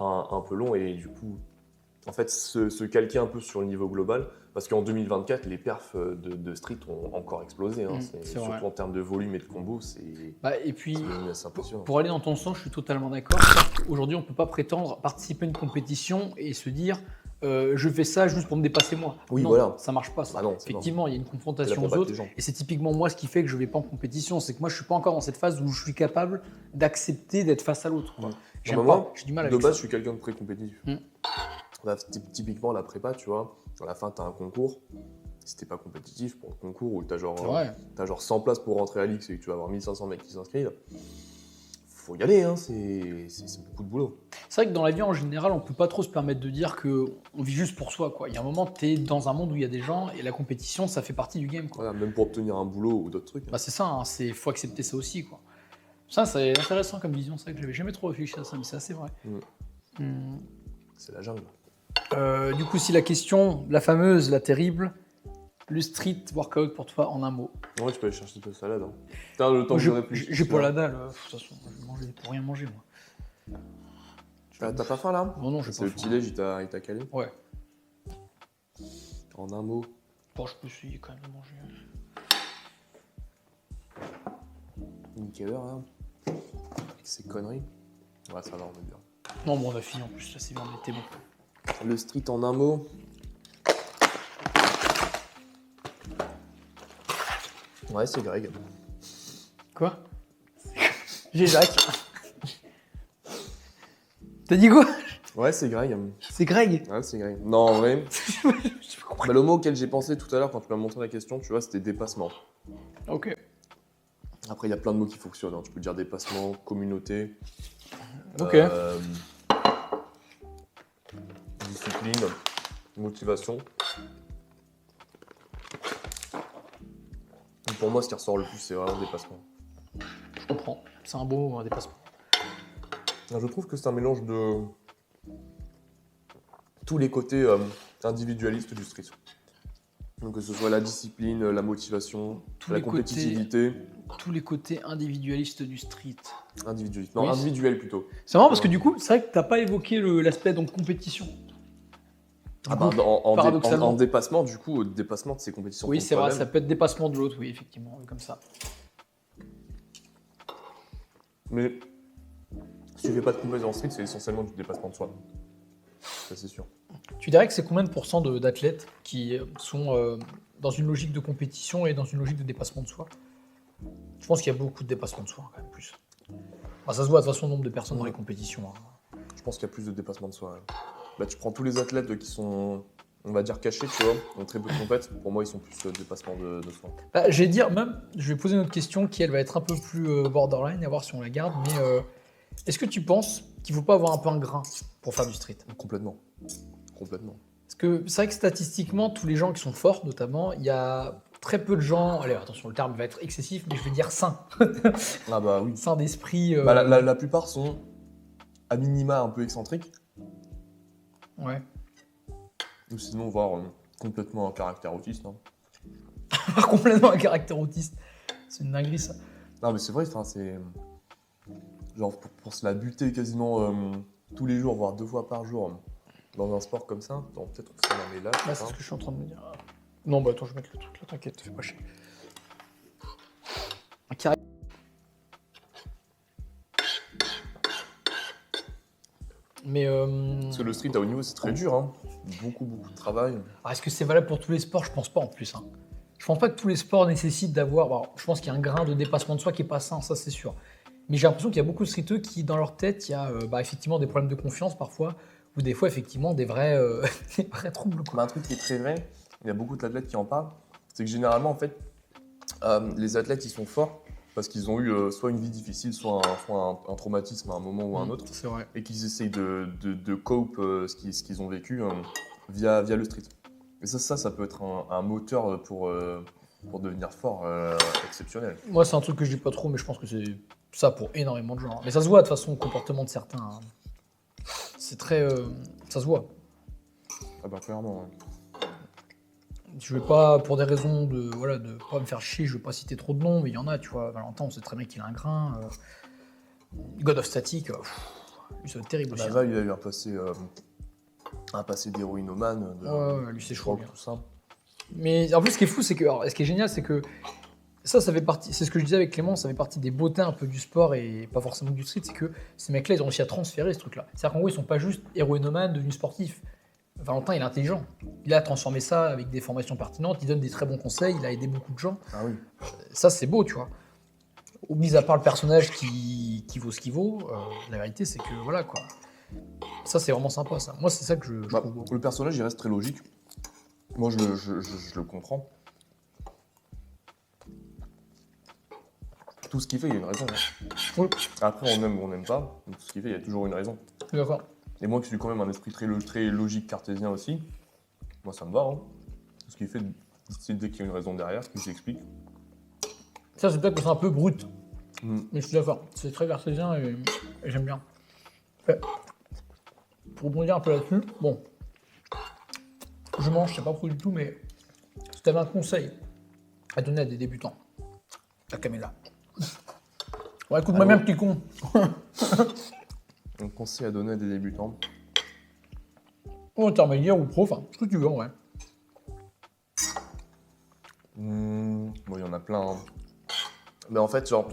un peu long et du coup, en fait, se calquer un peu sur le niveau global, parce qu'en 2024, les perfs de street ont encore explosé, hein, c'est surtout vrai. en termes de volume et de combo, c'est Bah, et puis, devenu assez impressionnant. pour aller dans ton sens, je suis totalement d'accord. Aujourd'hui, on ne peut pas prétendre participer à une compétition et se dire je fais ça juste pour me dépasser moi. Oui, non, voilà. ça marche pas. Ça. Ah non, c'est Effectivement, il y a une C'est là confrontation pour aux battre autres. les gens. Et c'est typiquement moi ce qui fait que je ne vais pas en compétition. C'est que moi, je ne suis pas encore dans cette phase où je suis capable d'accepter d'être face à l'autre. quoi. Ouais. J'aime Non, mais pas. moi, J'ai du mal De avec base, ça. je suis quelqu'un de très compétitif. Mm. Là, typiquement, la prépa, tu vois, à la fin, tu as un concours. Si t'es pas compétitif pour le concours où tu as C'est vrai. genre 100 places pour rentrer à l'X et que tu vas avoir 1500 mecs qui s'inscrivent, faut y aller, hein, c'est beaucoup de boulot. C'est vrai que dans la vie en général, on peut pas trop se permettre de dire qu'on vit juste pour soi. Quoi. Il y a un moment, tu es dans un monde où il y a des gens et la compétition, ça fait partie du game. Quoi. Voilà, même pour obtenir un boulot ou d'autres trucs. Bah, c'est ça, il faut accepter ça aussi. Quoi. Ça, c'est intéressant comme vision. C'est vrai que j'avais jamais trop réfléchi à ça, mais c'est assez vrai. C'est la jungle. Du coup, si la question, la fameuse, la terrible, Le street workout pour toi en un mot. Ouais, tu peux aller chercher de la salade. Hein. T'as le temps que je réfléchisse. J'ai pas la dalle, de toute façon, je vais manger pour rien manger moi. T'as pas faim là? Non, j'ai pas C'est le faim. petit-déj, il t'a calé? Ouais. En un mot. Bon, je peux essayer quand même de manger. Quelle heure là? Avec ces conneries. Ouais, ça va, on est bien. Non, bon, on a fini en plus, là c'est bien, on était bon. Le street en un mot. Ouais, c'est Greg. Quoi? J'ai Jacques. T'as dit quoi? Ouais, c'est Greg. C'est Greg. Ouais, c'est Greg. Non, en vrai. Bah, le mot auquel j'ai pensé tout à l'heure quand tu m'as montré la question, tu vois, c'était dépassement. Ok. Après, il y a plein de mots qui fonctionnent. Hein. Tu peux dire dépassement, communauté. Ok. Discipline, motivation. Et pour moi, ce qui ressort le plus, c'est vraiment dépassement. Je comprends. C'est un beau dépassement. Je trouve que c'est un mélange de tous les côtés individualistes du street. Donc que ce soit la discipline, la motivation, la compétitivité. Tous les côtés individualistes du street. Individualiste. Non, Oui, individuel plutôt. C'est marrant parce que du coup, c'est vrai que t'as pas évoqué l'aspect donc compétition. Ah bah, paradoxalement. en dépassement, du coup, dépassement de ces compétitions. Oui, contre c'est vrai, toi-même. ça peut être dépassement de l'autre, oui, effectivement, comme ça. Mais si tu fais pas de compétition en street, c'est essentiellement du dépassement de soi. Ça, c'est sûr. Tu dirais que c'est combien de pourcents d'athlètes qui sont dans une logique de compétition et dans une logique de dépassement de soi? Je pense qu'il y a beaucoup de dépassement de soi, quand même, plus. Enfin, ça se voit de toute façon, le nombre de personnes dans les compétitions. Hein. Je pense qu'il y a plus de dépassement de soi. Ouais. Bah, tu prends tous les athlètes qui sont, on va dire, cachés, tu vois, ont très peu de compètes. Pour moi, ils sont plus dépassement de soi. Bah, je vais dire, même, je vais poser une autre question qui, elle, va être un peu plus borderline, à voir si on la garde, mais est-ce que tu penses qu'il ne faut pas avoir un peu un grain pour faire du street? Complètement. Complètement. Parce que c'est vrai que statistiquement, tous les gens qui sont forts, notamment, il y a très peu de gens, allez, attention, le terme va être excessif, mais je vais dire sains. Ah bah oui. Sains d'esprit. Bah, la plupart sont à minima un peu excentriques, Ouais. ou sinon voire complètement un caractère autiste. Hein. Complètement un caractère autiste. C'est une dinguerie, ça. Non mais c'est vrai, c'est genre pour se la buter quasiment tous les jours, voire 2 fois par jour dans un sport comme ça. Donc peut-être que ça en est là. Là, c'est ce que je suis en train de me dire. Non, bah attends, je vais mettre le truc là, t'inquiète, fais pas chier. Un carré. Mais Parce que le street à haut niveau, c'est très dur. Hein. Beaucoup de travail. est-ce que c'est valable pour tous les sports? Je pense pas en plus. Hein. Je pense pas que tous les sports nécessitent d'avoir. Alors, je pense qu'il y a un grain de dépassement de soi qui est pas sain, ça c'est sûr. Mais j'ai l'impression qu'il y a beaucoup de streeteux qui, dans leur tête, il y a effectivement des problèmes de confiance parfois, ou des fois effectivement des vrais troubles. Quoi. Mais un truc qui est très vrai, il y a beaucoup d'athlètes qui en parlent, c'est que généralement, en fait, les athlètes, ils sont forts parce qu'ils ont eu soit une vie difficile, soit un traumatisme à un moment ou à un autre, C'est vrai. et qu'ils essayent de cope ce qu'ils ont vécu via le street. Et ça peut être un moteur pour devenir fort, exceptionnel. Moi, c'est un truc que je dis pas trop, mais je pense que c'est ça pour énormément de gens. Mais ça se voit de toute façon au comportement de certains. Hein. C'est très. Ça se voit. Ah bah clairement. Ouais. Je vais pas, pour des raisons de pas me faire chier, je vais pas citer trop de noms, mais il y en a, tu vois. Valentin, on sait très bien qu'il a un grain. God of Static, lui, ça va être terrible aussi. Nava, il a eu un passé d'héroïnomane, Ouais, lui, c'est chaud. tout ça. Mais en plus, ce qui est fou, c'est que. Alors, ce qui est génial, c'est que. Ça fait partie. C'est ce que je disais avec Clément, ça fait partie des beautés un peu du sport et pas forcément du street, c'est que ces mecs-là, ils ont réussi à transférer ce truc-là. C'est-à-dire qu'en gros, ils sont pas juste héroïnomanes devenus sportifs. Valentin, il est intelligent. Il a transformé ça avec des formations pertinentes, il donne des très bons conseils, il a aidé beaucoup de gens. Ah oui. Ça, c'est beau, tu vois. Mis à part le personnage qui vaut ce qu'il vaut, la vérité, c'est que voilà, quoi. Ça, c'est vraiment sympa, ça. Moi, c'est ça que je trouve beau. Le personnage, il reste très logique. Moi, je le comprends. Tout ce qu'il fait, il y a une raison. Hein. Oui. Après, on aime ou on n'aime pas. Tout ce qu'il fait, il y a toujours une raison. D'accord. Et moi, qui suis quand même un esprit très logique cartésien aussi, moi, ça me va. Hein. Tout ce qu'il fait, c'est dès qu'il y a une raison derrière, qu'il s'explique. Ça, c'est peut-être que c'est un peu brut. Mais je suis d'accord. C'est très cartésien et j'aime bien. Ouais. Pour rebondir un peu là-dessus, bon. Je mange, je sais pas trop du tout, mais tu avais un conseil à donner à des débutants, la caméra. Ouais, écoute-moi bien, petit con. Un conseil à donner à des débutants. Ou intermédiaire ou pro, enfin, ce que tu veux, ouais. Bon, il y en a plein. Hein. Mais en fait, genre,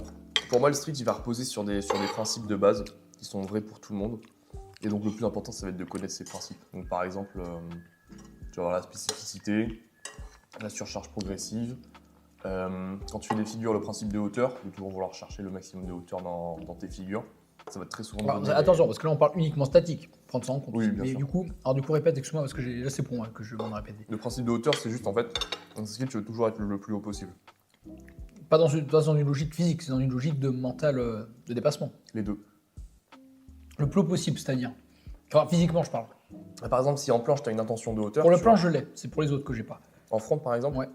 pour moi, le street, il va reposer sur des principes de base qui sont vrais pour tout le monde. Et donc, le plus important, ça va être de connaître ces principes. Donc, par exemple, tu vas avoir la spécificité, la surcharge progressive. Quand tu fais des figures, le principe de hauteur, de toujours vouloir chercher le maximum de hauteur dans tes figures. Ça va très souvent. Alors, attention, parce que là, on parle uniquement statique. Prendre ça en compte. Oui, bien mais sûr. du coup, répète, excuse-moi, parce que là, c'est pour moi que je vais me répéter. Le principe de hauteur, c'est juste en fait, dans ce skill, tu veux toujours être le plus haut possible. Pas dans une logique physique, c'est dans une logique de mental de dépassement. Les deux. Le plus haut possible, c'est-à-dire. Enfin, physiquement, je parle. Par exemple, si en planche, tu as une intention de hauteur. Pour le planche, je l'ai. C'est pour les autres que j'ai pas. En front, par exemple. Ouais.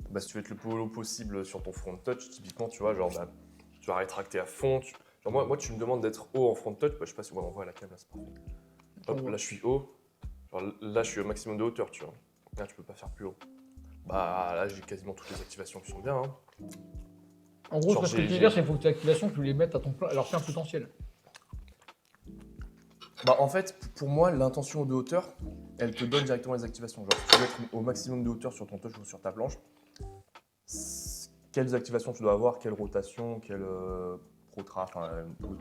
Bah, si tu veux être le plus haut possible sur ton front touch, typiquement, tu vois, genre, bah, tu vas rétracter à fond. Genre, moi, tu me demandes d'être haut en front touch, bah, je sais pas si on voit la cam, là, c'est parfait. Hop, là, je suis haut. Genre, là, je suis au maximum de hauteur, tu vois. Là, tu peux pas faire plus haut. Bah, là, j'ai quasiment toutes les activations qui sont bien. Hein. En gros, Genre, ce que tu veux dire, c'est qu'il faut que tes activations, tu les mettes à leur plein potentiel. Bah, en fait, pour moi, l'intention de hauteur, elle te donne directement les activations. Genre, si tu veux être au maximum de hauteur sur ton touch ou sur ta planche, quelles activations tu dois avoir, quelle rotation, quelle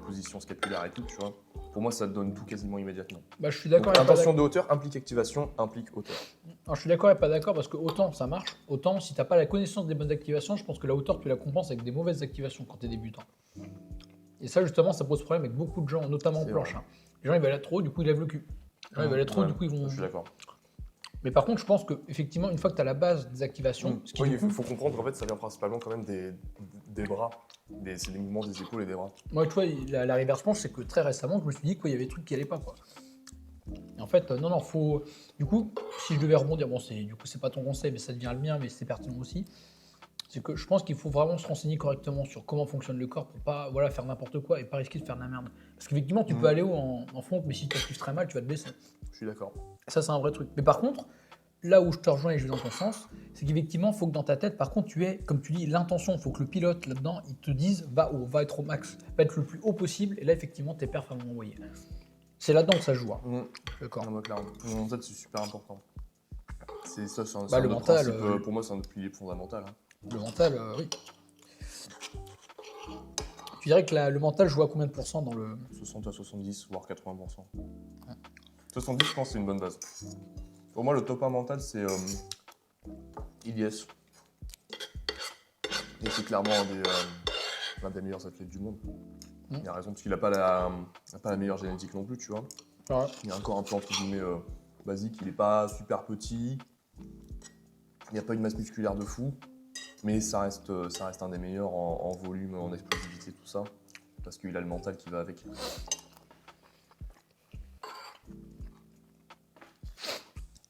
position scapulaire et tout, tu vois. Pour moi, ça te donne tout quasiment immédiatement. Bah, je suis d'accord. Intention de hauteur implique activation, implique hauteur. Alors, je suis d'accord et pas d'accord parce que autant ça marche, autant si t'as pas la connaissance des bonnes activations, je pense que la hauteur tu la compenses avec des mauvaises activations quand t'es débutant. Et ça justement, ça pose problème avec beaucoup de gens, notamment en planche. Hein. Les gens ils veulent être trop, du coup ils lèvent le cul. Les gens ils veulent être trop, du coup ils vont. Je suis d'accord. Mais par contre, je pense que effectivement, une fois que tu as la base des activations, ce qui il faut comprendre qu'en fait, ça vient principalement quand même des bras. C'est les mouvements des épaules et des bras. Moi, tu vois, la reverse planche, c'est que très récemment, je me suis dit qu'il y avait des trucs qui allaient pas, quoi. Et en fait, non, faut. Du coup, si je devais rebondir, bon, c'est pas ton conseil, mais ça devient le mien, mais c'est pertinent aussi. C'est que je pense qu'il faut vraiment se renseigner correctement sur comment fonctionne le corps pour pas faire n'importe quoi et pas risquer de faire de la merde. Parce qu'effectivement, tu peux aller haut en front, mais si tu actives très mal, tu vas te blesser. Je suis d'accord. Ça, c'est un vrai truc. Mais par contre, là où je te rejoins et je vais dans ton sens, c'est qu'effectivement, il faut que dans ta tête, par contre, tu aies, comme tu dis, l'intention. Il faut que le pilote, là-dedans, il te dise, va haut, va être au max, va être le plus haut possible. Et là, effectivement, tes perfs vont envoyer. C'est là-dedans que ça joue. Hein. D'accord. Clairement. En fait, c'est super important. C'est ça, c'est un, le mental. Pour moi, c'est un pilier fondamental. Hein. Le mental, oui. Tu dirais que le mental joue à combien de pourcents dans le... 60 à 70, voire 80%. 70, je pense que c'est une bonne base. Pour moi, le top 1 mental, c'est Ilyes. Et c'est clairement l'un des meilleurs athlètes du monde. Il a raison, parce qu'il n'a pas la meilleure génétique non plus, tu vois. Ouais. Il a un corps un peu entre guillemets basique, il n'est pas super petit. Il n'y a pas une masse musculaire de fou. Mais ça reste un des meilleurs en volume, en explosivité, tout ça. Parce qu'il a le mental qui va avec.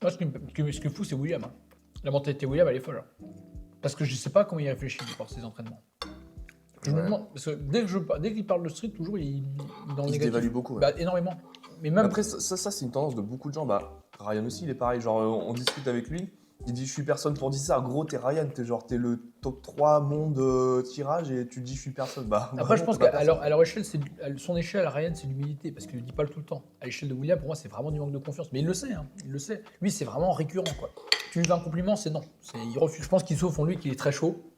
Moi, ce qui est fou, c'est William. Hein. La mentalité William, elle est folle. Hein. Parce que je sais pas comment il réfléchit par ses entraînements. Je me demande, parce que dès qu'il parle de street, toujours, il dans le négatif. Dévalue beaucoup. Ouais. Bah, énormément. Mais même... Après, ça c'est une tendance de beaucoup de gens. Bah, Ryan aussi, il est pareil. Genre, on discute avec lui. Il dit, je suis personne pour dire ça. Gros, t'es Ryan, t'es le top 3 monde tirage et tu dis, je suis personne. Bah, après, je pense qu'à leur échelle, son échelle à Ryan, c'est l'humilité, parce qu'il ne le dit pas tout le temps. À l'échelle de William, pour moi, c'est vraiment du manque de confiance. Mais il le sait, hein, il le sait. Lui, c'est vraiment récurrent, quoi. Tu lui fais un compliment, c'est non. Il refuse. Je pense qu'il sauf en lui qu'il est très chaud.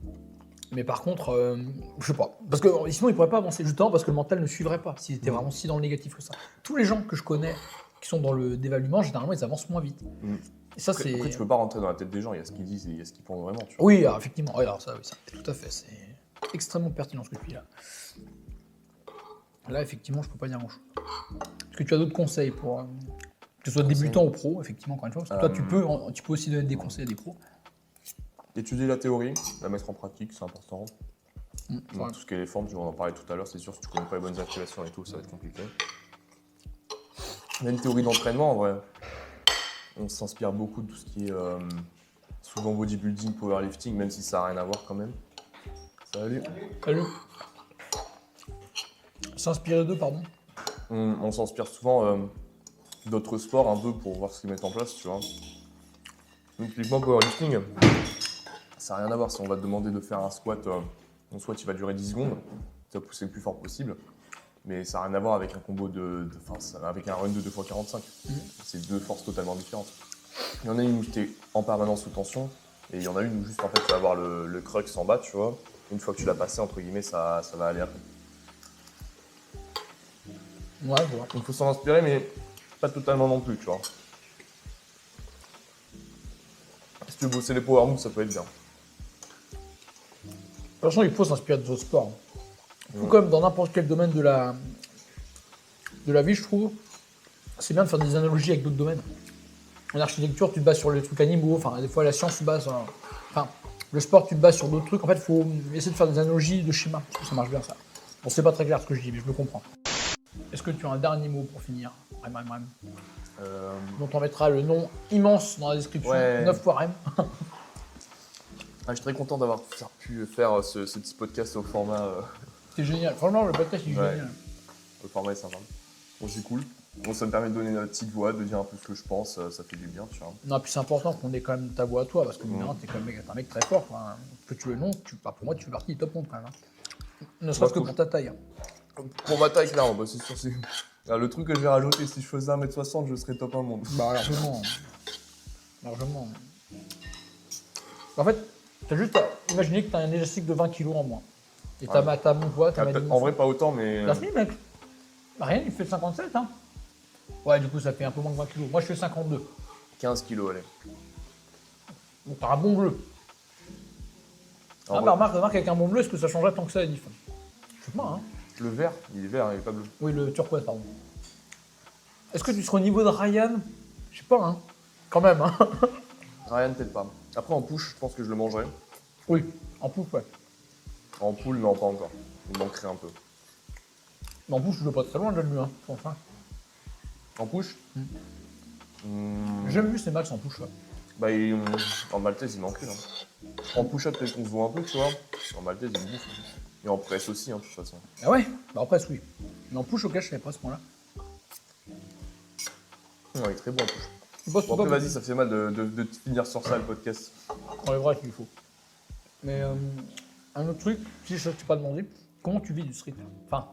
Mais par contre, je sais pas. Parce que sinon, il pourrait pas avancer justement parce que le mental ne suivrait pas s'il était vraiment si dans le négatif que ça. Tous les gens que je connais qui sont dans le dévaluement, généralement, ils avancent moins vite. Et ça, après, tu peux pas rentrer dans la tête des gens, il y a ce qu'ils disent et il y a ce qu'ils pensent vraiment. Tu vois. Oui, alors, effectivement. Oui, alors ça, tout à fait. C'est extrêmement pertinent ce que tu dis là. Là, effectivement, je peux pas dire grand-chose. Est-ce que tu as d'autres conseils pour que ce soit débutant ou pro, effectivement, encore une fois, parce que toi, tu peux aussi donner des conseils à des pros. Étudier la théorie, la mettre en pratique, c'est important. Ouais. Tout ce qui est les formes, tu vas en parler tout à l'heure, c'est sûr, si tu connais pas les bonnes activations et tout, ça va être compliqué. Il y a une théorie d'entraînement, en vrai. On s'inspire beaucoup de tout ce qui est souvent bodybuilding, powerlifting, même si ça n'a rien à voir quand même. Salut. Salut. S'inspirer d'eux, pardon. On s'inspire souvent d'autres sports un peu pour voir ce qu'ils mettent en place, tu vois. Donc, typiquement, powerlifting, ça n'a rien à voir. Si on va te demander de faire un squat, ton squat il va durer 10 secondes, tu vas pousser le plus fort possible. Mais ça n'a rien à voir avec un combo avec un run de 2x45. C'est deux forces totalement différentes. Il y en a une où tu es en permanence sous tension, et il y en a une où juste en fait tu vas avoir le crux en bas, tu vois. Une fois que tu l'as passé, entre guillemets, ça va aller après. Ouais, je vois. Donc il faut s'en inspirer, mais pas totalement non plus, tu vois. Si tu veux bosser les power moves, ça peut être bien. De toute façon, il faut s'inspirer de d'autres sports. Tout comme dans n'importe quel domaine de la vie, je trouve, c'est bien de faire des analogies avec d'autres domaines. En architecture, tu te bases sur les trucs animaux, enfin, des fois, la science, tu te bases sur... Enfin, le sport, tu te bases sur d'autres trucs. En fait, il faut essayer de faire des analogies de schémas. Je trouve que ça marche bien, ça. Bon, c'est pas très clair ce que je dis, mais je le comprends. Est-ce que tu as un dernier mot pour finir? Rem. Dont on mettra le nom immense dans la description. Ouais. 9 fois Rem. Je suis très content d'avoir pu faire ce petit podcast au format. C'est génial. Franchement, le podcast, il est génial. Le format est sympa. Bon, c'est cool. Bon, ça me permet de donner notre petite voix, de dire un peu ce que je pense, ça fait du bien, tu vois. Non, puis c'est important qu'on ait quand même ta voix à toi, parce que t'es quand même un mec très fort. Quoi. Que tu le non, pour moi, tu fais partie du top monde quand même. Hein. Ne serait-ce que pour ta taille. Hein. Pour ma taille, clairement, bah, c'est sûr. Le truc que je vais rajouter, si je faisais 1m60, je serais top 1 monde. Bah, largement. Largement. En fait, t'as juste à imaginer que t'as un élastique de 20 kg en moins. Et t'as mon poids, t'as ma dimension. En vrai, pas autant, mais. T'as fini, mec. Bah, rien, il fait 57, hein. Ouais, du coup, ça fait un peu moins que 20 kg. Moi, je fais 52. 15 kilos, allez. Donc, t'as un bon bleu. Bah, remarque, avec un bon bleu, est-ce que ça changerait tant que ça, la diff? Je sais pas, hein. Le vert, il est vert, il est pas bleu. Oui, le turquoise, pardon. Est-ce que tu seras au niveau de Ryan? Je sais pas, hein. Quand même, hein. Ryan, peut-être pas. Après, en push, je pense que je le mangerai. Oui, en push, ouais. En poule, non, pas encore. Il manquerait un peu. Mais en push, je vais pas très loin déjà de lui, hein. Enfin. En push J'ai jamais vu ces max en push, ouais. Bah, en maltaise, il manquait. Hein. En push-up, peut-être qu'on se voit un peu, tu vois. En maltaise, il me bouffe. Et en presse aussi, hein, de toute façon. Ah ouais? Bah en presse, oui. Mais en push, ok, je savais pas à ce point-là. Il est très bon en push. Bon, Après, vas-y, ça fait mal de finir sur ça, le podcast. On enlèvera qu'il faut. Mais un autre truc, si je ne t'ai pas demandé, comment tu vis du street? Enfin,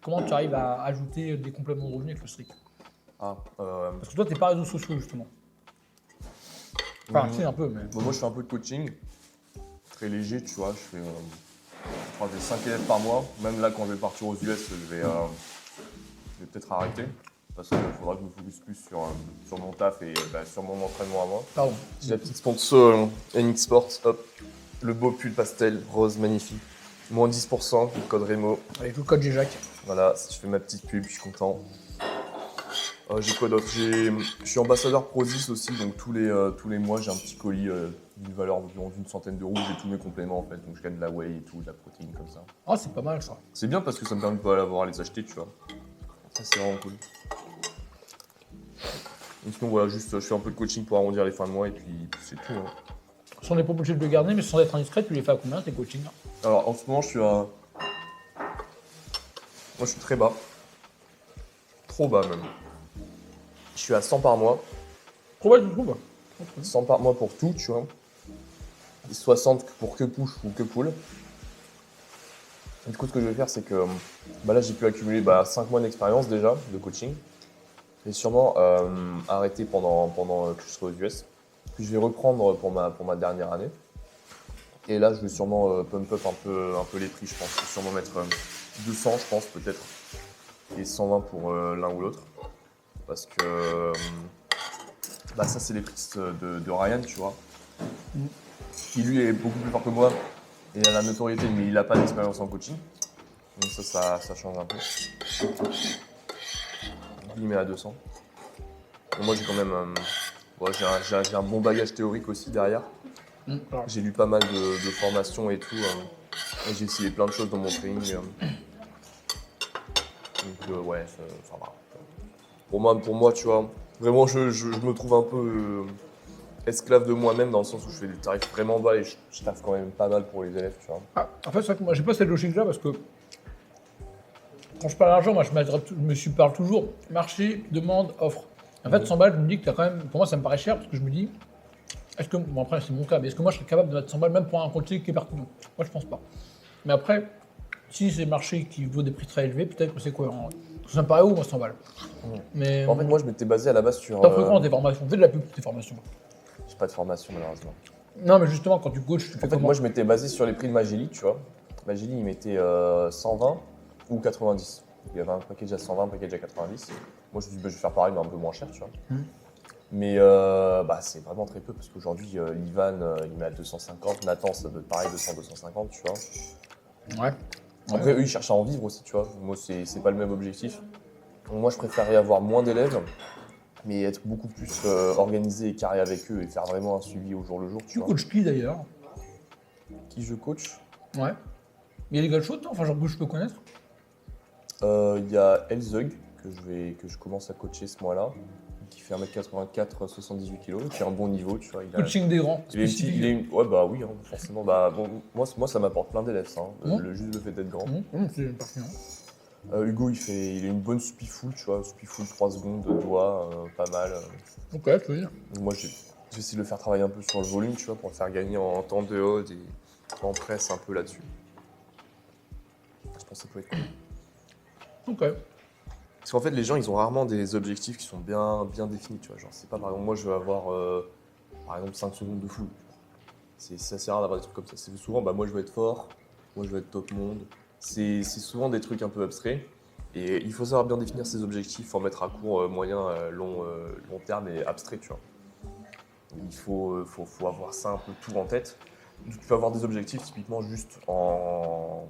comment tu arrives à ajouter des compléments de revenus avec le street? Parce que toi, t'es pas réseaux sociaux, justement. Enfin, tu sais, un peu, mais... Bon, moi, je fais un peu de coaching. Très léger, tu vois. Je crois que j'ai 5 élèves par mois. Même là, quand je vais partir aux US, je vais peut-être arrêter. Parce qu'il faudra que je me focus plus sur mon taf et sur mon entraînement à moi. Pardon. J'ai la petite sponsor NX Sports, hop, le beau pull pastel, rose magnifique. Moins 10%, le code Remo. Avec le code GJAC. Voilà, si je fais ma petite pub, je suis content. J'ai quoi d'autre? Je suis ambassadeur Prozis aussi, donc tous les mois j'ai un petit colis d'une valeur environ d'une centaine d'euros. J'ai tous mes compléments en fait, donc je gagne de la whey et tout, de la protéine comme ça. Ah, c'est pas mal ça. C'est bien parce que ça me permet de pas avoir à les acheter, tu vois. Ça c'est vraiment cool. Et sinon voilà, juste je fais un peu de coaching pour arrondir les fins de mois et puis c'est tout. Hein. Si on n'est pas obligé de le garder, mais sans être indiscret, tu les fais à combien tes coachings? Alors en ce moment je suis à... Moi je suis très bas. Trop bas même. Je suis à 100 par mois. Trop bas, je trouve. 100 par mois pour tout, tu vois. Et 60 pour que push ou que pull. Et du coup, ce que je vais faire, c'est que là, j'ai pu accumuler 5 mois d'expérience déjà de coaching. Je vais sûrement arrêter pendant que je serai aux US. Puis je vais reprendre pour ma dernière année. Et là, je vais sûrement pump up un peu les prix, je pense. Je vais sûrement mettre 200, je pense, peut-être. Et 120 pour l'un ou l'autre. Parce que ça, c'est les prix de Ryan, tu vois. Qui lui est beaucoup plus fort que moi et a la notoriété, mais il n'a pas d'expérience en coaching. Donc ça change un peu. Il met à 200. Et moi, j'ai quand même j'ai un bon bagage théorique aussi derrière. J'ai lu pas mal de formations et tout. Et j'ai essayé plein de choses dans mon training. Donc ouais, ça va. Pour moi, tu vois, vraiment, je me trouve un peu esclave de moi-même dans le sens où je fais des tarifs vraiment bas et je taffe quand même pas mal pour les élèves, tu vois. Ah, en fait, c'est vrai que moi, j'ai pas cette logique-là parce que quand je parle d'argent, moi, je me parle toujours marché, demande, offre. En fait, 100 balles, je me dis que t'as quand même, pour moi, ça me paraît cher parce que je me dis, Est-ce que, bon après c'est mon cas, mais est-ce que moi je serais capable de mettre 100 balles même pour un coaching qui est parti? Non. Moi je pense pas. Mais après, si c'est le marché qui vaut des prix très élevés, peut-être que c'est cohérent. Ça me paraît haut, moi 100 balles. Mais En fait, moi, je m'étais basé à la base sur. t'en fais quoi dans tes formations? Fais de la pub pour tes formations. J'ai pas de formation, malheureusement. Non mais justement quand tu coaches, tu fais En fait, comment? moi, je m'étais basé sur les prix de Magili, tu vois. Magili, il mettait 120 ou 90. Il y avait un package à 120, un package à 90. Moi, je me dis, bah, je vais faire pareil, mais un peu moins cher, tu vois. Mais c'est vraiment très peu, parce qu'aujourd'hui, l'Ivan, il met à 250. Nathan, ça doit être pareil, 200, 250, tu vois. Ouais. Après, eux, ils cherchent à en vivre aussi, tu vois. Moi, c'est pas le même objectif. Donc, moi, je préférerais avoir moins d'élèves, mais être beaucoup plus organisé et carré avec eux et faire vraiment un suivi au jour le jour, tu Tu vois. coaches qui d'ailleurs? Qui je coach? Ouais. Il y a les gars de shoot, non? Enfin genre que je peux connaître. Il y a Elzug, que je commence à coacher ce mois-là, qui fait 1m84, 78 kg, qui est un bon niveau, tu vois. Coaching des grands. Il est Spécifique. ouais, bah oui, hein, forcément. Bah, bon, moi, ça m'apporte plein d'élèves, ça. Hein, juste le fait d'être grand. C'est pertinent. Hugo, il a une bonne speed full, tu vois, speed full 3 secondes, doigts, pas mal. Ok, je veux dire. Moi, j'essaie de le faire travailler un peu sur le volume, tu vois, pour le faire gagner en temps de haut et en presse un peu là-dessus. Je pense que ça peut être cool. Ok. Parce qu'en fait, les gens, ils ont rarement des objectifs qui sont bien définis, tu vois. Genre, c'est pas, par exemple, moi, je veux avoir, par exemple, 5 secondes de full. C'est assez rare d'avoir des trucs comme ça. C'est souvent, moi, je veux être fort, moi, je veux être top monde. C'est souvent des trucs un peu abstraits. Et il faut savoir bien définir ses objectifs, en mettre à court, moyen, long terme et abstrait, tu vois. Il faut avoir ça un peu tout en tête. Tu peux avoir des objectifs typiquement juste dans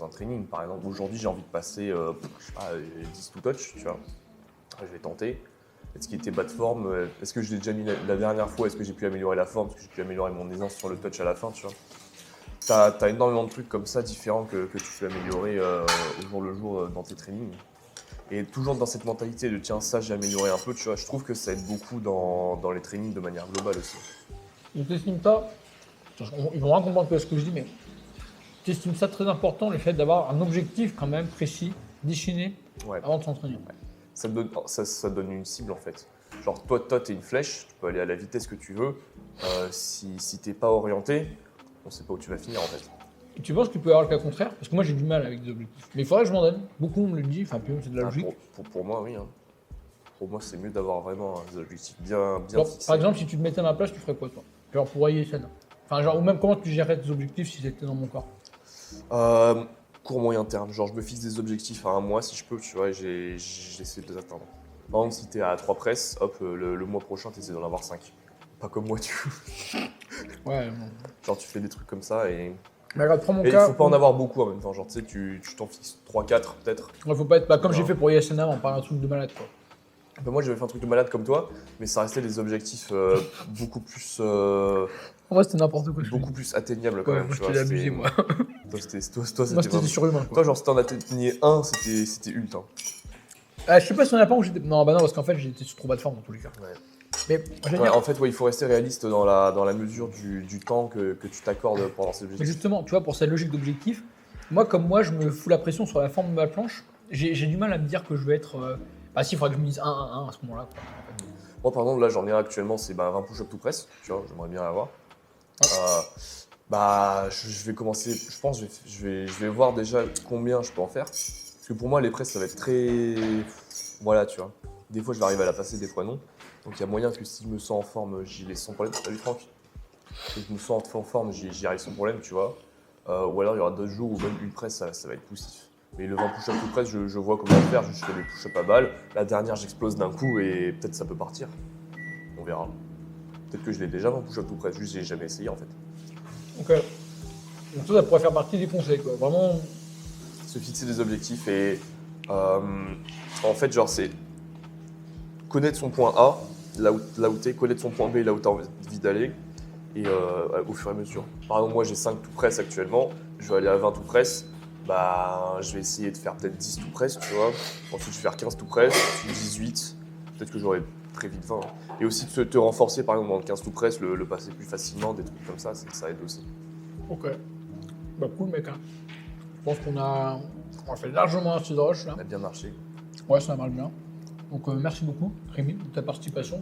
un training. Par exemple, aujourd'hui, j'ai envie de passer, je sais pas, 10 to touch, tu vois. Je vais tenter. Est-ce qu'il était bas de forme? Est-ce que je l'ai déjà mis la dernière fois? Est-ce que j'ai pu améliorer la forme? Est-ce que j'ai pu améliorer mon aisance sur le touch à la fin, tu vois? T'as énormément de trucs comme ça différents que tu peux améliorer au jour le jour dans tes trainings. Et toujours dans cette mentalité de tiens, ça j'ai amélioré un peu, tu vois, je trouve que ça aide beaucoup dans les trainings de manière globale aussi. Donc t'estimes ça, ils vont rien comprendre ce que je dis, mais t'estimes ça très important, le fait d'avoir un objectif quand même précis, défini, Ouais. avant de s'entraîner. Ouais. Ça te donne une cible en fait. Genre toi t'es une flèche, tu peux aller à la vitesse que tu veux. Si t'es pas orienté, on sait pas où tu vas finir en fait. Et tu penses qu'il peut y avoir le cas contraire? Parce que moi j'ai du mal avec des objectifs. Mais il faudrait que je m'en donne. Beaucoup me le dit, enfin puis c'est de la logique. Pour moi oui. Hein. Pour moi c'est mieux d'avoir vraiment des objectifs bien Genre, fixés. par exemple, si tu te mettais à ma place, tu ferais quoi toi? Genre pour ISN. Enfin genre, ou même comment tu gérerais tes objectifs si c'était dans mon corps? Court moyen terme, genre je me fixe des objectifs à un mois si je peux, tu vois, et j'essaie de les atteindre. Par exemple, si t'es à 3 presses, hop, le mois prochain t'essaies d'en avoir 5. Pas comme moi, tu Ouais, non. genre tu fais des trucs comme ça et. Mais regarde, prends mon Et il cas. faut pas en avoir beaucoup en même temps, genre tu sais, tu t'en fixes 3-4 peut-être. Ouais, faut pas être comme j'ai fait pour ISN avant, pas un truc de malade quoi. Ben, moi j'avais fait un truc de malade comme toi, mais ça restait des objectifs beaucoup plus. En vrai, c'était n'importe quoi. Beaucoup plus atteignables quand Ouais, même. moi, Tu j'étais vois, abusé, moi. Toi, c'était Moi, c'était surhumain quoi. Toi, genre, si t'en atteignais un, c'était ultra. Ah, je sais pas si on a pas où j'étais. Non, bah non, parce qu'en fait, j'étais sur trop bas de forme dans tous les cas. Ouais. Mais j'allais Ouais, dire, en fait, il faut rester réaliste dans la mesure du temps que tu t'accordes pour avoir ces mais objectifs. justement, tu vois, pour cette logique d'objectif, moi, comme moi, je me fous la pression sur la forme de ma planche, j'ai du mal à me dire que je vais être. Bah, si, il faudrait que je me dise 1-1-1 à ce moment-là. Quoi. Moi, par exemple, là, j'en ai actuellement, c'est 20 push-up tout press, tu vois, j'aimerais bien l'avoir. Je vais commencer, je pense, je vais voir déjà combien je peux en faire. Parce que pour moi, les presses, ça va être très. Voilà, tu vois. Des fois, je vais arriver à la passer, des fois non. Donc, il y a moyen que si je me sens en forme, j'y vais sans problème. Salut Franck. Si je me sens en forme, j'y arrive sans problème, tu vois. Ou alors, il y aura d'autres jours où même une presse, ça va être poussif. Mais le 20 push-up tout press, je vois comment le faire. Je fais des push-up à balle. La dernière, j'explose d'un coup et peut-être ça peut partir. On verra. Peut-être que je l'ai déjà 20 push-up tout press, juste j'ai jamais essayé en fait. Ok. Donc, ça pourrait faire partie des conseils, quoi. Vraiment. Se fixer des objectifs et en fait, genre, c'est connaître son point A, là où t'es, connaître son point B, là où t'as envie d'aller, et au fur et à mesure. Par exemple, moi j'ai 5 tout press actuellement, je vais aller à 20 tout press, bah je vais essayer de faire peut-être 10 tout press, tu vois. Ensuite, je vais faire 15 tout press, ensuite 18, peut-être que j'aurai très vite 20. Hein. Et aussi de te renforcer, par exemple, dans le 15 tout press, le passer plus facilement, des trucs comme ça aide aussi. Ok. Bah, cool, mec. Hein. Je pense qu'on a fait largement un petit rush là. Ça a bien marché. Ouais, ça marche bien. Donc, merci beaucoup, Rémi, de ta participation.